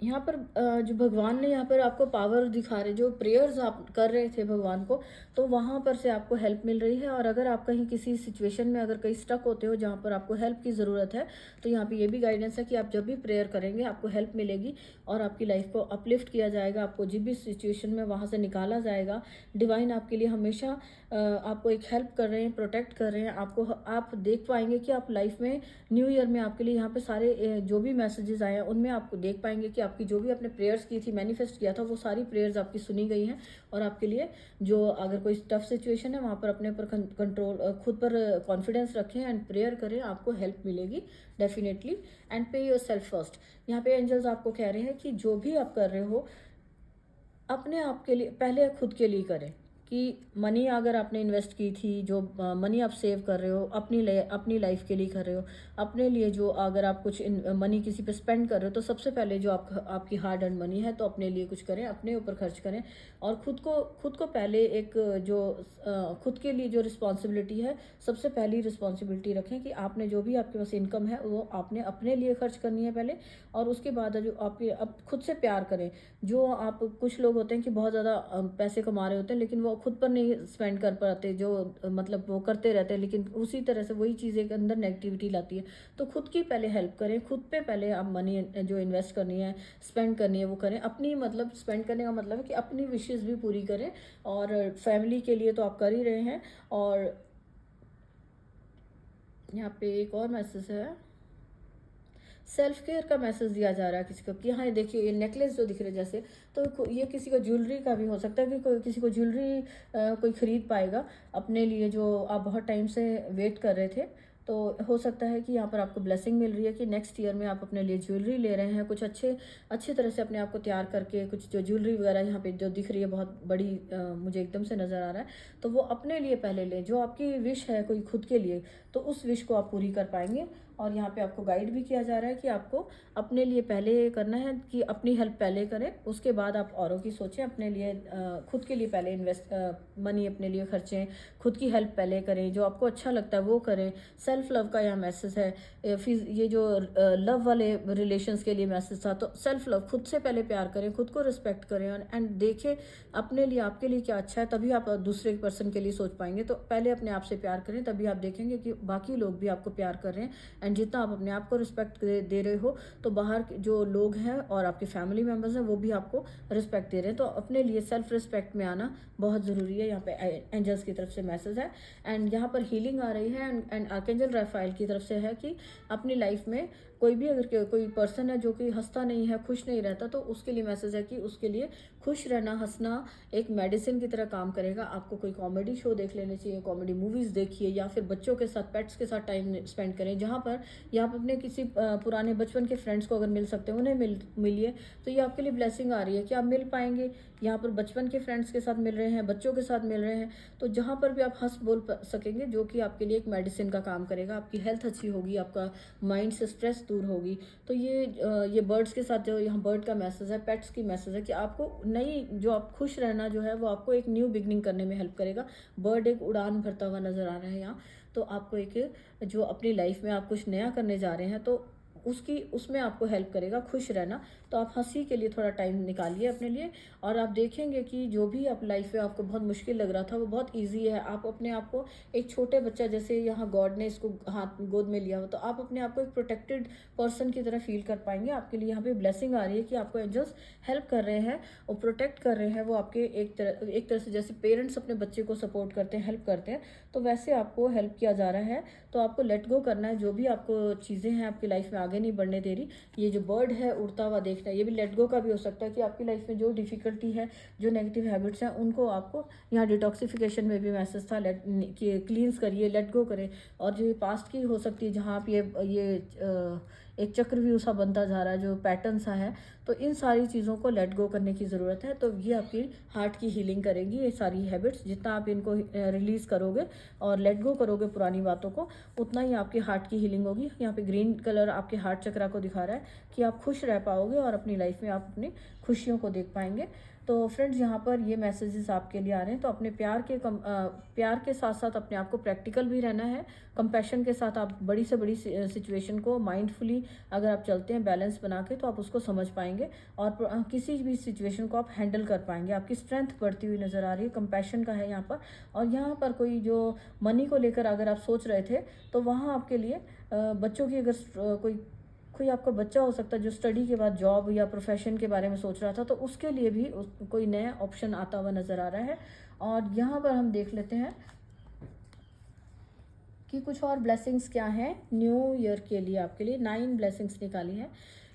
यहाँ पर जो भगवान ने यहाँ पर आपको पावर दिखा रहे, जो प्रेयर्स आप कर रहे थे भगवान को, तो वहाँ पर से आपको हेल्प मिल रही है। और अगर आप कहीं किसी सिचुएशन में अगर कहीं स्टक होते हो जहाँ पर आपको हेल्प की ज़रूरत है, तो यहाँ पे ये भी गाइडेंस है कि आप जब भी प्रेयर करेंगे आपको हेल्प मिलेगी और आपकी लाइफ को अपलिफ्ट किया जाएगा, आपको जिस भी सिचुएशन में वहाँ से निकाला जाएगा। डिवाइन आपके लिए हमेशा आपको एक हेल्प कर रहे हैं, प्रोटेक्ट कर रहे हैं आपको। आप देख पाएंगे कि आप लाइफ में न्यू ईयर में आपके लिए यहाँ पे सारे जो भी मैसेजेस आए हैं उनमें आपको देख पाएंगे कि आपकी जो भी आपने प्रेयर्स की थी, मैनिफेस्ट किया था, वो सारी प्रेयर्स आपकी सुनी गई हैं। और आपके लिए जो अगर कोई टफ सिचुएशन है वहाँ पर अपने ऊपर कंट्रोल, खुद पर कॉन्फिडेंस रखें एंड प्रेयर करें, आपको हेल्प मिलेगी डेफिनेटली। एंड पे योर सेल्फ फर्स्ट, यहाँ पे एंजल्स आपको कह रहे हैं कि जो भी आप कर रहे हो अपने आप के लिए पहले खुद के लिए करें। कि मनी अगर आपने इन्वेस्ट की थी, जो मनी आप सेव कर रहे हो अपनी लाइफ के लिए कर रहे हो, अपने लिए जो अगर आप कुछ मनी किसी पे स्पेंड कर रहे हो, तो सबसे पहले जो आपकी हार्ड अर्न मनी है तो अपने लिए कुछ करें, अपने ऊपर खर्च करें। और खुद को पहले एक जो खुद के लिए जो रिस्पॉन्सिबिलिटी है, सबसे पहली रिस्पॉन्सिबिलिटी रखें कि आपने जो भी आपके पास इनकम है वो आपने अपने लिए खर्च करनी है पहले। और उसके बाद जो आप खुद से प्यार करें। जो आप कुछ लोग होते हैं कि बहुत ज़्यादा पैसे कमा रहे होते हैं लेकिन वो खुद पर नहीं स्पेंड कर पाते, जो मतलब वो करते रहते हैं, लेकिन उसी तरह से वही चीज़ें के अंदर नेगेटिविटी लाती है। तो खुद की पहले हेल्प करें, खुद पे पहले आप मनी जो इन्वेस्ट करनी है, स्पेंड करनी है वो करें। अपनी मतलब स्पेंड करने का मतलब है कि अपनी विशेज़ भी पूरी करें। और फैमिली के लिए तो आप कर ही रहे हैं। और यहाँ पे एक और मैसेज है, सेल्फ केयर का मैसेज दिया जा रहा है किसी को कि हाँ ये देखिए ये नेकलेस जो दिख रहे जैसे, तो ये किसी को ज्वेलरी का भी हो सकता है कि कोई किसी को ज्वेलरी कोई खरीद पाएगा अपने लिए, जो आप बहुत टाइम से वेट कर रहे थे। तो हो सकता है कि यहाँ पर आपको ब्लेसिंग मिल रही है कि नेक्स्ट ईयर में आप अपने लिए ज्वेलरी ले रहे हैं, कुछ अच्छे तरह से अपने आप को तैयार करके, कुछ जो ज्वेलरी वगैरह यहाँ पे जो दिख रही है बहुत बड़ी मुझे एकदम से नज़र आ रहा है, तो वो अपने लिए पहले लें। जो आपकी विश है कोई खुद के लिए, तो उस विश को आप पूरी कर पाएंगे। और यहाँ पे आपको गाइड भी किया जा रहा है कि आपको अपने लिए पहले करना है, कि अपनी हेल्प पहले करें, उसके बाद आप औरों की सोचें। अपने लिए खुद के लिए पहले इन्वेस्ट मनी अपने लिए खर्चें, खुद की हेल्प पहले करें, जो आपको अच्छा लगता है वो करें। सेल्फ लव का यहाँ मैसेज है। फिर ये जो लव वाले रिलेशंस के लिए मैसेज था, तो सेल्फ लव, खुद से पहले प्यार करें, खुद को रिस्पेक्ट करें एंड देखें अपने लिए आपके लिए क्या अच्छा है, तभी आप दूसरे पर्सन के लिए सोच पाएंगे। तो पहले अपने आप से प्यार करें, तभी आप देखेंगे कि बाकी लोग भी आपको प्यार कर रहे हैं। एंड जितना आप अपने आप को रिस्पेक्ट दे रहे हो, तो बाहर जो लोग हैं और आपके फैमिली मेम्बर्स हैं वो भी आपको रिस्पेक्ट दे रहे हैं। तो अपने लिए सेल्फ रिस्पेक्ट में आना बहुत ज़रूरी है। यहाँ पे एंजल्स की तरफ से मैसेज है। एंड यहाँ पर हीलिंग आ रही है एंड आर्कएंजल राफाइल की तरफ से है कि अपनी लाइफ में कोई भी अगर कोई पर्सन है जो कि हंसता नहीं है, खुश नहीं रहता, तो उसके लिए मैसेज है कि उसके लिए खुश रहना, हंसना एक मेडिसिन की तरह काम करेगा। आपको कोई कॉमेडी शो देख लेने चाहिए, कॉमेडी मूवीज़ देखिए, या फिर बच्चों के साथ, पेट्स के साथ टाइम स्पेंड करें। जहाँ पर या आप अपने किसी पुराने बचपन के फ्रेंड्स को अगर मिल सकते हैं उन्हें मिलिए। तो ये आपके लिए ब्लेसिंग आ रही है कि आप मिल पाएंगे। यहाँ पर बचपन के फ्रेंड्स के साथ मिल रहे हैं, बच्चों के साथ मिल रहे हैं, तो जहाँ पर भी आप हंस बोल सकेंगे, जो कि आपके लिए एक मेडिसिन का काम करेगा। आपकी हेल्थ अच्छी होगी, आपका माइंड से स्ट्रेस दूर होगी। तो ये बर्ड्स के साथ जो यहाँ बर्ड का मैसेज है, पेट्स की मैसेज है कि आपको नई जो आप खुश रहना जो है वो आपको एक न्यू बिगनिंग करने में हेल्प करेगा। बर्ड एक उड़ान भरता हुआ नजर आ रहा है यहाँ। तो आपको एक जो अपनी लाइफ में आप कुछ नया करने जा रहे हैं, तो उसमें आपको हेल्प करेगा खुश रहना। तो आप हंसी के लिए थोड़ा टाइम निकालिए अपने लिए, और आप देखेंगे कि जो भी आप लाइफ में आपको बहुत मुश्किल लग रहा था वो बहुत इजी है। आप अपने आप को एक छोटे बच्चा, जैसे यहाँ गॉड ने इसको हाथ गोद में लिया हो, तो आप अपने आप को एक प्रोटेक्टेड पर्सन की तरह फील कर पाएंगे। आपके लिए यहाँ पे ब्लेसिंग आ रही है कि आपको एंजल्स हेल्प कर रहे हैं और प्रोटेक्ट कर रहे हैं। वो आपके एक तरह से जैसे पेरेंट्स अपने बच्चे को सपोर्ट करते हैं, हेल्प करते हैं, तो वैसे आपको हेल्प किया जा रहा है। तो आपको लेट गो करना है, जो भी आपको चीज़ें हैं आपकी लाइफ में आगे आगे नहीं बढ़ने दे रही। ये जो बर्ड है उड़ता हुआ देखना, ये भी लेट गो का भी हो सकता है कि आपकी लाइफ में जो डिफ़िकल्टी है, जो नेगेटिव हैबिट्स हैं, उनको आपको यहाँ डिटॉक्सिफिकेशन में भी मैसेज था, लेट कि क्लींस करिए, लेट गो करें। और जो ये पास्ट की हो सकती है जहाँ आप ये एक चक्रव्यूह सा बनता जा रहा है, जो पैटर्न सा है, तो इन सारी चीज़ों को लेट गो करने की ज़रूरत है। तो ये आपकी हार्ट की हीलिंग करेगी, ये सारी हैबिट्स। जितना आप इनको रिलीज़ करोगे और लेट गो करोगे पुरानी बातों को, उतना ही आपकी हार्ट की हीलिंग होगी। यहाँ पे ग्रीन कलर आपके हार्ट चक्रा को दिखा रहा है कि आप खुश रह पाओगे और अपनी लाइफ में आप अपनी खुशियों को देख पाएंगे। तो फ्रेंड्स, यहाँ पर ये मैसेजेस आपके लिए आ रहे हैं। तो अपने प्यार के साथ साथ अपने आप को प्रैक्टिकल भी रहना है। कंपैशन के साथ आप बड़ी से बड़ी सिचुएशन को माइंडफुली अगर आप चलते हैं बैलेंस बना के, तो आप उसको समझ पाएंगे और किसी भी सिचुएशन को आप हैंडल कर पाएंगे। आपकी स्ट्रेंथ बढ़ती हुई नज़र आ रही है, कंपैशन का है यहाँ पर। और यहाँ पर कोई जो मनी को लेकर अगर आप सोच रहे थे, तो वहाँ आपके लिए बच्चों की अगर कोई आपका बच्चा हो सकता है जो स्टडी के बाद जॉब या प्रोफेशन के बारे में सोच रहा था, तो उसके लिए भी कोई नया ऑप्शन आता हुआ नज़र आ रहा है। और यहाँ पर हम देख लेते हैं कि कुछ और ब्लेसिंग्स क्या हैं न्यू ईयर के लिए आपके लिए। 9 ब्लेसिंग्स निकाली हैं।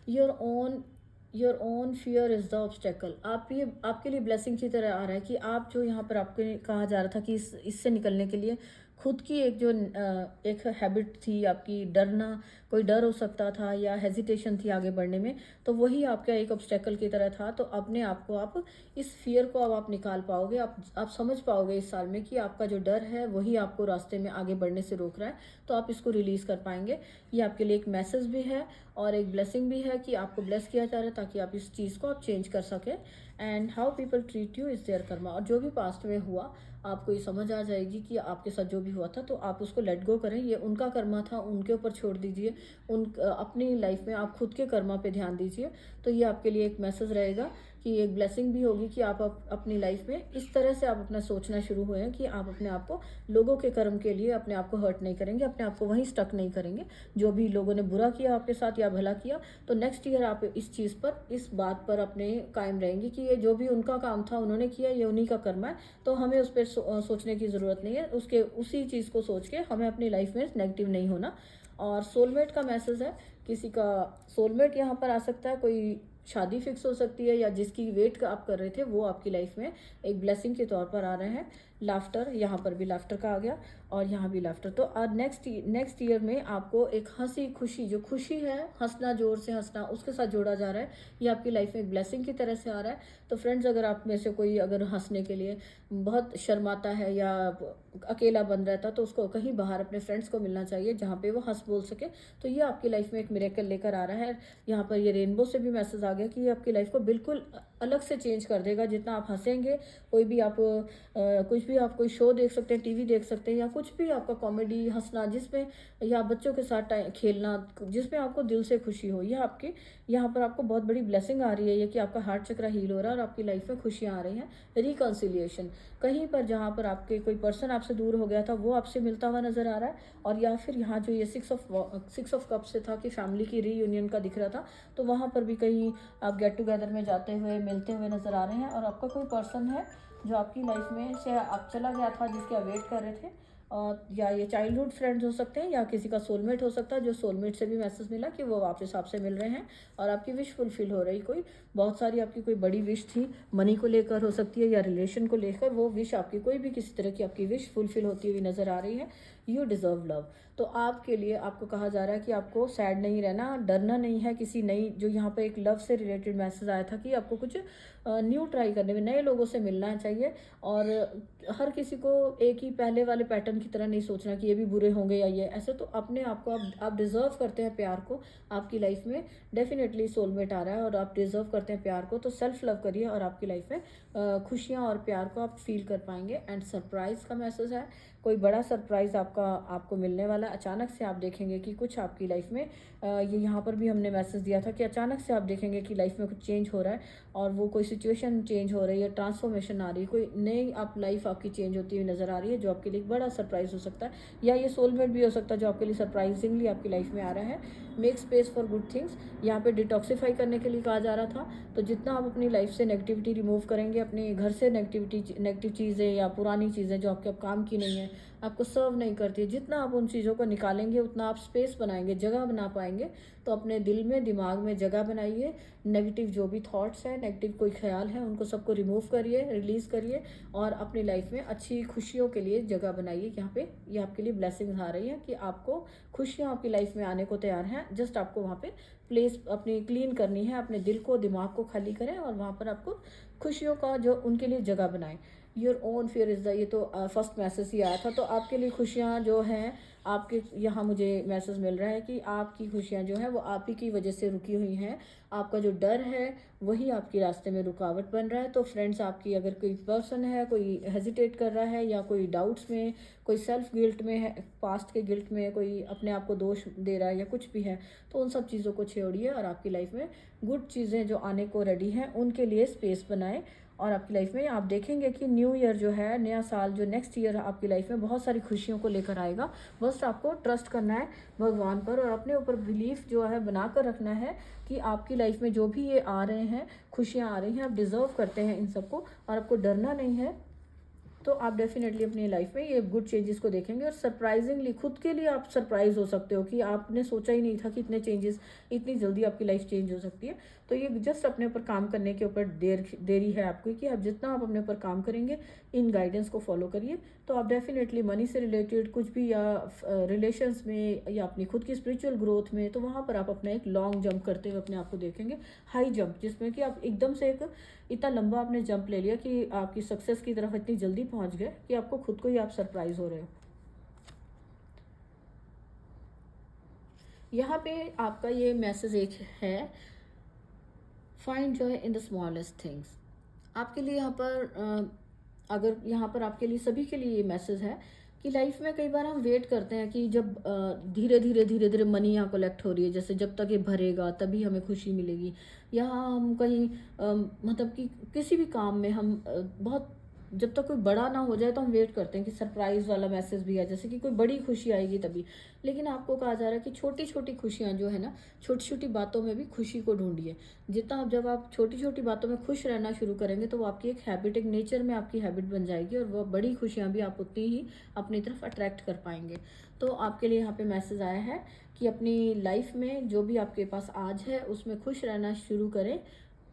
Your own fear is the obstacle. आप ये आपके लिए ब्लेसिंग की तरह आ रहा है कि आप जो यहाँ पर आपके कहा जा रहा था कि इससे निकलने के लिए खुद की एक हैबिट थी आपकी, डरना, कोई डर हो सकता था या हेजिटेशन थी आगे बढ़ने में, तो वही आपका एक ऑब्स्टेकल की तरह था। तो अपने आप को आप इस फियर को अब आप निकाल पाओगे। आप समझ पाओगे इस साल में कि आपका जो डर है वही आपको रास्ते में आगे बढ़ने से रोक रहा है। तो आप इसको रिलीज़ कर पाएंगे। ये आपके लिए एक मैसेज भी है और एक ब्लेसिंग भी है कि आपको ब्लेस किया जा रहा है ताकि आप इस चीज़ को आप चेंज कर सकें। And how people treat you is their karma. और जो भी पास्ट में हुआ, आपको ये समझ आ जाएगी कि आपके साथ जो भी हुआ था, तो आप उसको लेट गो करें। ये उनका कर्मा था, उनके ऊपर छोड़ दीजिए। अपनी लाइफ में आप खुद के कर्मा पे ध्यान दीजिए। तो ये आपके लिए एक मैसेज रहेगा कि एक ब्लेसिंग भी होगी कि आप अपनी लाइफ में इस तरह से आप अपना सोचना शुरू हुए हैं कि आप अपने आप को लोगों के कर्म के लिए अपने आप को हर्ट नहीं करेंगे, अपने आप को वहीं स्टक नहीं करेंगे। जो भी लोगों ने बुरा किया आपके साथ या भला किया, तो नेक्स्ट ईयर आप इस चीज़ पर, इस बात पर अपने कायम रहेंगे कि ये जो भी उनका काम था, उन्होंने किया, ये उन्हीं का कर्म है। तो हमें उस पर सोचने की ज़रूरत नहीं है। उसी चीज़ को सोच के हमें अपनी लाइफ में नेगेटिव नहीं होना। और सोलमेट का मैसेज है, किसी का सोलमेट यहाँ पर आ सकता है, कोई शादी फिक्स हो सकती है या जिसकी वेट आप कर रहे थे वो आपकी लाइफ में एक ब्लेसिंग के तौर पर आ रहे हैं। लाफ्टर, यहाँ पर भी लाफ्टर का आ गया और यहाँ भी लाफ्टर। तो नेक्स्ट ईयर में आपको एक हंसी खुशी, जो खुशी है, हंसना, जोर से हंसना, उसके साथ जोड़ा जा रहा है। ये आपकी लाइफ में एक ब्लेसिंग की तरह से आ रहा है। तो फ्रेंड्स, अगर आप में से कोई अगर हंसने के लिए बहुत शर्माता है या अकेला बन रहता है, तो उसको कहीं बाहर अपने फ्रेंड्स को मिलना चाहिए जहाँ पे वो हंस बोल सके। तो ये आपकी लाइफ में एक मिरेकल लेकर आ रहा है। यहाँ पर ये रेनबो से भी मैसेज आ गया कि ये आपकी लाइफ को बिल्कुल अलग से चेंज कर देगा। जितना आप हंसेंगे, कुछ भी आप कोई शो देख सकते हैं, टीवी देख सकते हैं, या कुछ भी आपका कॉमेडी, हंसना, जिसमें या बच्चों के साथ खेलना, जिसमें आपको दिल से खुशी हो, ये आपके यहाँ पर आपको बहुत बड़ी ब्लेसिंग आ रही है। ये कि आपका हार्ट चक्र हील हो रहा है और आपकी लाइफ में खुशियाँ आ रही हैं। रिकन्सिलिएशन, कहीं पर जहाँ पर आपके कोई पर्सन आपसे दूर हो गया था, वो आपसे मिलता हुआ नजर आ रहा है। और या फिर यहाँ जो ये सिक्स ऑफ कप से था कि फैमिली की रीयूनियन का दिख रहा था, तो वहाँ पर भी कहीं आप गेट टुगेदर में जाते हुए, मिलते हुए नजर आ रहे हैं। और आपका कोई पर्सन है जो आपकी लाइफ में से आप चला गया था, जिसके आप वेट कर रहे थे, या ये चाइल्डहुड फ्रेंड्स हो सकते हैं या किसी का सोलमेट हो सकता है, जो सोलमेट से भी मैसेज मिला कि वो वापस आपसे मिल रहे हैं और आपकी विश फुलफिल हो रही। कोई बहुत सारी आपकी कोई बड़ी विश थी, मनी को लेकर हो सकती है या रिलेशन को लेकर, वो विश आपकी, कोई भी किसी तरह की आपकी विश फुलफिल होती हुई नज़र आ रही है। You deserve love. तो आपके लिए आपको कहा जा रहा है कि आपको सैड नहीं रहना, डरना नहीं है किसी नई, जो यहाँ पर एक लव से रिलेटेड मैसेज आया था कि आपको कुछ न्यू ट्राई करने में, नए लोगों से मिलना चाहिए। और हर किसी को एक ही पहले वाले पैटर्न की तरह नहीं सोचना कि ये भी बुरे होंगे या ये ऐसे। तो अपने आप को आप डिज़र्व करते हैं प्यार को। आपकी लाइफ में डेफिनेटली सोलमेट आ रहा है और आप डिज़र्व करते हैं प्यार को। तो सेल्फ लव करिए और आपकी लाइफ में खुशियाँ और प्यार को आप फील कर पाएंगे। एंड सरप्राइज़ का मैसेज है, कोई बड़ा सरप्राइज़ आपको मिलने वाला है। अचानक से आप देखेंगे कि कुछ आपकी लाइफ में ये यहाँ पर भी हमने मैसेज दिया था कि अचानक से आप देखेंगे कि लाइफ में कुछ चेंज हो रहा है और वो कोई सिचुएशन चेंज हो रही है, ट्रांसफॉर्मेशन आ रही है, कोई नई लाइफ आपकी चेंज होती हुई नज़र आ रही है, जो आपके लिए बड़ा सरप्राइज हो सकता है। या ये सोलमेट भी हो सकता है जो आपके लिए सरप्राइजिंगली आपकी लाइफ में आ रहा है। Make space for good things, यहाँ पे डिटॉक्सीफाई करने के लिए कहा जा रहा था। तो जितना आप अपनी लाइफ से नेगेटिविटी रिमूव करेंगे, अपने घर से नेगेटिव चीज़ें या पुरानी चीज़ें जो आपके अब काम की नहीं है, आपको सर्व नहीं करती है। जितना आप उन चीज़ों को निकालेंगे उतना आप स्पेस बनाएंगे, जगह बना पाएंगे। तो अपने दिल में, दिमाग में जगह बनाइए। नेगेटिव जो भी थॉट्स हैं, नेगेटिव कोई ख्याल है, उनको सबको रिमूव करिए, रिलीज़ करिए और अपनी लाइफ में अच्छी खुशियों के लिए जगह बनाइए। यहाँ पे ये आपके लिए ब्लेसिंग्स आ रही हैं कि आपको खुशियाँ आपकी लाइफ में आने को तैयार हैं। जस्ट आपको वहाँ पे प्लेस अपनी क्लीन करनी है, अपने दिल को, दिमाग को खाली करें और वहाँ पर आपको खुशियों का जो उनके लिए जगह बनाएं। Your own fair is the, ये तो फर्स्ट मैसेज ही आया था। तो आपके लिए खुशियाँ जो हैं, आपके यहाँ मुझे मैसेज मिल रहा है कि आपकी खुशियाँ जो हैं वो आप ही की वजह से रुकी हुई हैं। आपका जो डर है वही आपके रास्ते में रुकावट बन रहा है। तो फ्रेंड्स, आपकी अगर कोई पर्सन है, कोई हेजिटेट कर रहा है या कोई डाउट्स में, कोई सेल्फ गिल्ट में है, पास्ट के गिल्ट में, कोई अपने आप को दोष दे रहा है या कुछ भी है, तो उन सब चीज़ों को छोड़िए और आपकी लाइफ में गुड चीज़ें जो आने को रेडी हैं उनके लिए स्पेस बनाएं। और आपकी लाइफ में आप देखेंगे कि न्यू ईयर जो है, नया साल जो नेक्स्ट ईयर आपकी लाइफ में बहुत सारी खुशियों को लेकर आएगा। बस आपको ट्रस्ट करना है भगवान पर और अपने ऊपर बिलीफ जो है बना कर रखना है कि आपकी लाइफ में जो भी ये आ रहे हैं, खुशियाँ आ रही हैं, आप डिज़र्व करते हैं इन सबको और आपको डरना नहीं है। तो आप डेफिनेटली अपनी लाइफ में ये गुड चेंजेस को देखेंगे और सरप्राइजिंगली खुद के लिए आप सरप्राइज हो सकते हो कि आपने सोचा ही नहीं था कि इतने चेंजेस, इतनी जल्दी आपकी लाइफ चेंज हो सकती है। तो ये जस्ट अपने ऊपर काम करने के ऊपर देरी है आपको कि आप जितना आप अपने ऊपर काम करेंगे, इन गाइडेंस को फॉलो करिए, तो आप डेफिनेटली मनी से रिलेटेड कुछ भी या रिलेशंस में या अपनी खुद की स्पिरिचुअल ग्रोथ में, तो वहाँ पर आप अपना एक लॉन्ग जंप करते हुए अपने आप को देखेंगे, हाई जंप, जिसमें कि आप एकदम से एक इतना लंबा आपने जंप ले लिया कि आपकी सक्सेस की तरफ इतनी जल्दी पहुंच गए कि आपको खुद को ही आप सरप्राइज हो रहे हो। यहाँ पे आपका ये मैसेज एक है, find joy in the smallest things. आपके लिए यहाँ पर अगर यहाँ पर आपके लिए, सभी के लिए ये मैसेज है कि लाइफ में कई बार हम वेट करते हैं कि जब धीरे धीरे मनी यहाँ कलेक्ट हो रही है, जैसे जब तक ये भरेगा तभी हमें खुशी मिलेगी। यहाँ हम कहीं मतलब कि किसी भी काम में हम बहुत, जब तक कोई बड़ा ना हो जाए तो हम वेट करते हैं कि सरप्राइज वाला मैसेज भी है, जैसे कि कोई बड़ी खुशी आएगी तभी। लेकिन आपको कहा जा रहा है कि छोटी छोटी खुशियाँ जो है ना, छोटी छोटी बातों में भी खुशी को ढूंढिए। जितना जब आप छोटी छोटी बातों में खुश रहना शुरू करेंगे तो वो आपकी एक हैबिट, एक नेचर में आपकी हैबिट बन जाएगी और वह बड़ी खुशियाँ भी आप उतनी ही अपनी तरफ अट्रैक्ट कर पाएंगे। तो आपके लिए यहाँ पे मैसेज आया है कि अपनी लाइफ में जो भी आपके पास आज है उसमें खुश रहना शुरू करें,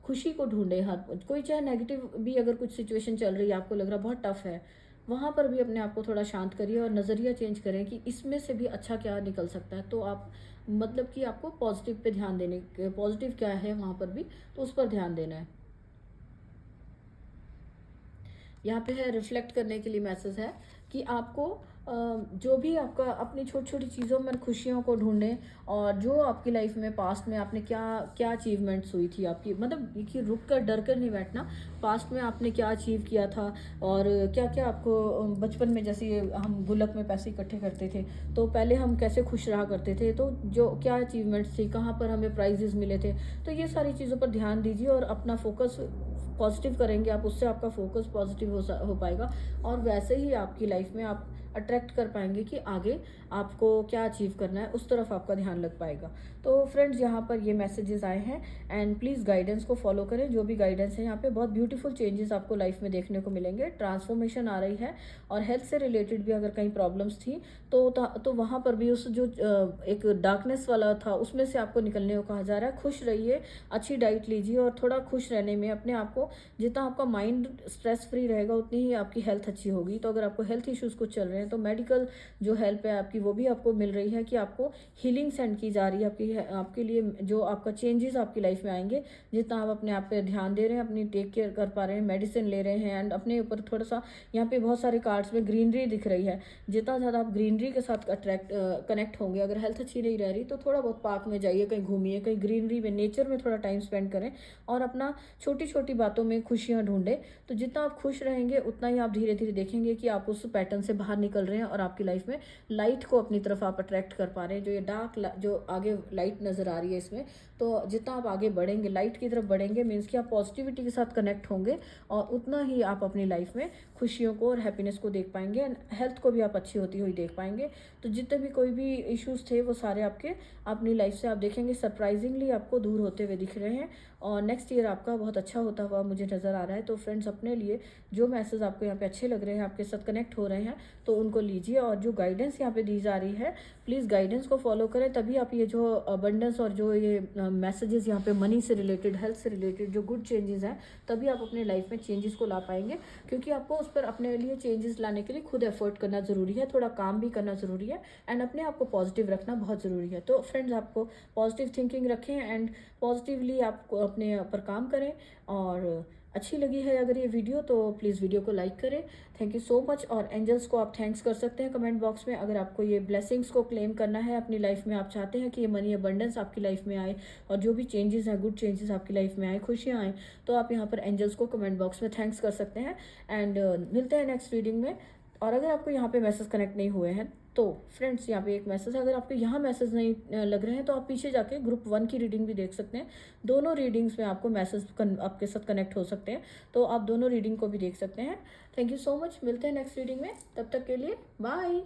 खुशी को ढूंढे। हर कोई, चाहे नेगेटिव भी अगर कुछ सिचुएशन चल रही है, आपको लग रहा बहुत टफ है, वहाँ पर भी अपने आप को थोड़ा शांत करिए और नज़रिया चेंज करें कि इसमें से भी अच्छा क्या निकल सकता है। तो आप मतलब कि आपको पॉजिटिव पे ध्यान देने, पॉजिटिव क्या है वहाँ पर भी, तो उस पर ध्यान देना है। यहाँ पे है रिफ्लेक्ट करने के लिए मैसेज है कि आपको जो भी आपका अपनी छोटी छोटी चीज़ों में खुशियों को ढूंढें और जो आपकी लाइफ में पास्ट में आपने क्या क्या अचीवमेंट्स हुई थी आपकी, मतलब कि रुक कर डर कर नहीं बैठना, पास्ट में आपने क्या अचीव किया था और क्या क्या आपको बचपन में, जैसे हम गुल्लक में पैसे इकट्ठे करते थे तो पहले हम कैसे खुश रहा करते थे, तो जो क्या अचीवमेंट्स थी, कहाँ पर हमें प्राइजेस मिले थे, तो ये सारी चीज़ों पर ध्यान दीजिए और अपना फोकस पॉजिटिव करेंगे आप, उससे आपका फोकस पॉजिटिव हो पाएगा और वैसे ही आपकी लाइफ में आप अट्रैक्ट कर पाएंगे कि आगे आपको क्या अचीव करना है, उस तरफ आपका ध्यान लग पाएगा। तो फ्रेंड्स, यहाँ पर ये मैसेजेस आए हैं एंड प्लीज़ गाइडेंस को फॉलो करें। जो भी गाइडेंस है यहाँ पे, बहुत ब्यूटीफुल चेंजेस आपको लाइफ में देखने को मिलेंगे, ट्रांसफॉर्मेशन आ रही है। और हेल्थ से रिलेटेड भी अगर कहीं प्रॉब्लम्स थी तो वहाँ पर भी उस जो एक डार्कनेस वाला था उसमें से आपको निकलने को कहा जा रहा है। खुश रहिए, अच्छी डाइट लीजिए और थोड़ा खुश रहने में अपने आप को, जितना आपका माइंड स्ट्रेस फ्री रहेगा उतनी ही आपकी हेल्थ अच्छी होगी। तो अगर आपको हेल्थ इश्यूज कुछ चल रहे हैं तो मेडिकल जो हेल्प है आपकी वो भी आपको मिल रही है कि आपको हीलिंग सेंड की जा रही है आपके लिए, जो आपका चेंजेस आपकी लाइफ में आएंगे जितना आप अपने आप पे ध्यान दे रहे हैं, अपनी टेक केयर कर पा रहे हैं, मेडिसिन ले रहे हैं एंड अपने ऊपर थोड़ा सा, यहाँ पे बहुत सारे कार्ड्स में ग्रीनरी दिख रही है, जितना ज़्यादा आप ग्रीनरी के साथ कनेक्ट होंगे। अगर हेल्थ अच्छी नहीं रह रही तो थोड़ा बहुत पार्क में जाइए, कहीं घूमिए, कहीं ग्रीनरी में, नेचर में थोड़ा टाइम स्पेंड करें और अपना छोटी छोटी बातों में खुशियाँ ढूंढें। तो जितना आप खुश रहेंगे उतना ही आप धीरे धीरे देखेंगे कि आप उस पैटर्न से बाहर निकल रहे हैं और आपकी लाइफ में लाइट को अपनी तरफ आप अट्रैक्ट कर पा रहे हैं। जो ये डार्क, जो आगे लाइट नज़र आ रही है इसमें, तो जितना आप आगे बढ़ेंगे, लाइट की तरफ बढ़ेंगे, मीन्स कि आप पॉजिटिविटी के साथ कनेक्ट होंगे और उतना ही आप अपनी लाइफ में खुशियों को और हैप्पीनेस को देख पाएंगे एंड हेल्थ को भी आप अच्छी होती हुई देख पाएंगे। तो जितने भी कोई भी इश्यूज थे वो सारे आपके अपनी लाइफ से आप देखेंगे सरप्राइजिंगली आपको दूर होते हुए दिख रहे हैं और नेक्स्ट ईयर आपका बहुत अच्छा होता हुआ मुझे नज़र आ रहा है। तो फ्रेंड्स, अपने लिए जो मैसेज आपको यहाँ पे अच्छे लग रहे हैं, आपके साथ कनेक्ट हो रहे हैं, तो उनको लीजिए और जो गाइडेंस यहाँ पे दी जा रही है, प्लीज़ गाइडेंस को फॉलो करें, तभी आप ये जो अबंडेंस और जो ये मैसेजेस यहाँ पे मनी से रिलेटेड, हेल्थ से रिलेटेड जो गुड चेंजेस हैं, तभी आप अपने लाइफ में चेंजेस को ला पाएंगे। क्योंकि आपको उस पर अपने लिए चेंजेस लाने के लिए खुद एफर्ट करना ज़रूरी है, थोड़ा काम भी करना ज़रूरी है एंड अपने आप को पॉजिटिव रखना बहुत ज़रूरी है। तो फ्रेंड्स, आपको पॉजिटिव थिंकिंग रखें एंड पॉजिटिवली आपको अपने ऊपर काम करें। और अच्छी लगी है अगर ये वीडियो तो प्लीज़ वीडियो को लाइक करें। Thank you so much. और एंजल्स को आप थैंक्स कर सकते हैं कमेंट बॉक्स में। अगर आपको ये ब्लेसिंग्स को क्लेम करना है अपनी लाइफ में, आप चाहते हैं कि ये मनी अबंडेंस आपकी लाइफ में आए और जो भी चेंजेस हैं, गुड चेंजेस आपकी लाइफ में आए, खुशियाँ आए, तो आप यहाँ पर एंजल्स को कमेंट बॉक्स में थैंक्स कर सकते हैं। एंड मिलते हैं नेक्स्ट रीडिंग में। और अगर आपको यहाँ पे मैसेज कनेक्ट नहीं हुए हैं तो फ्रेंड्स, यहाँ पे एक मैसेज है, अगर आपको यहाँ मैसेज नहीं लग रहे हैं तो आप पीछे जाके ग्रुप 1 की रीडिंग भी देख सकते हैं। दोनों रीडिंग्स में आपको मैसेज आपके साथ कनेक्ट हो सकते हैं, तो आप दोनों रीडिंग को भी देख सकते हैं। Thank you so much. मिलते हैं नेक्स्ट रीडिंग में, तब तक के लिए बाय।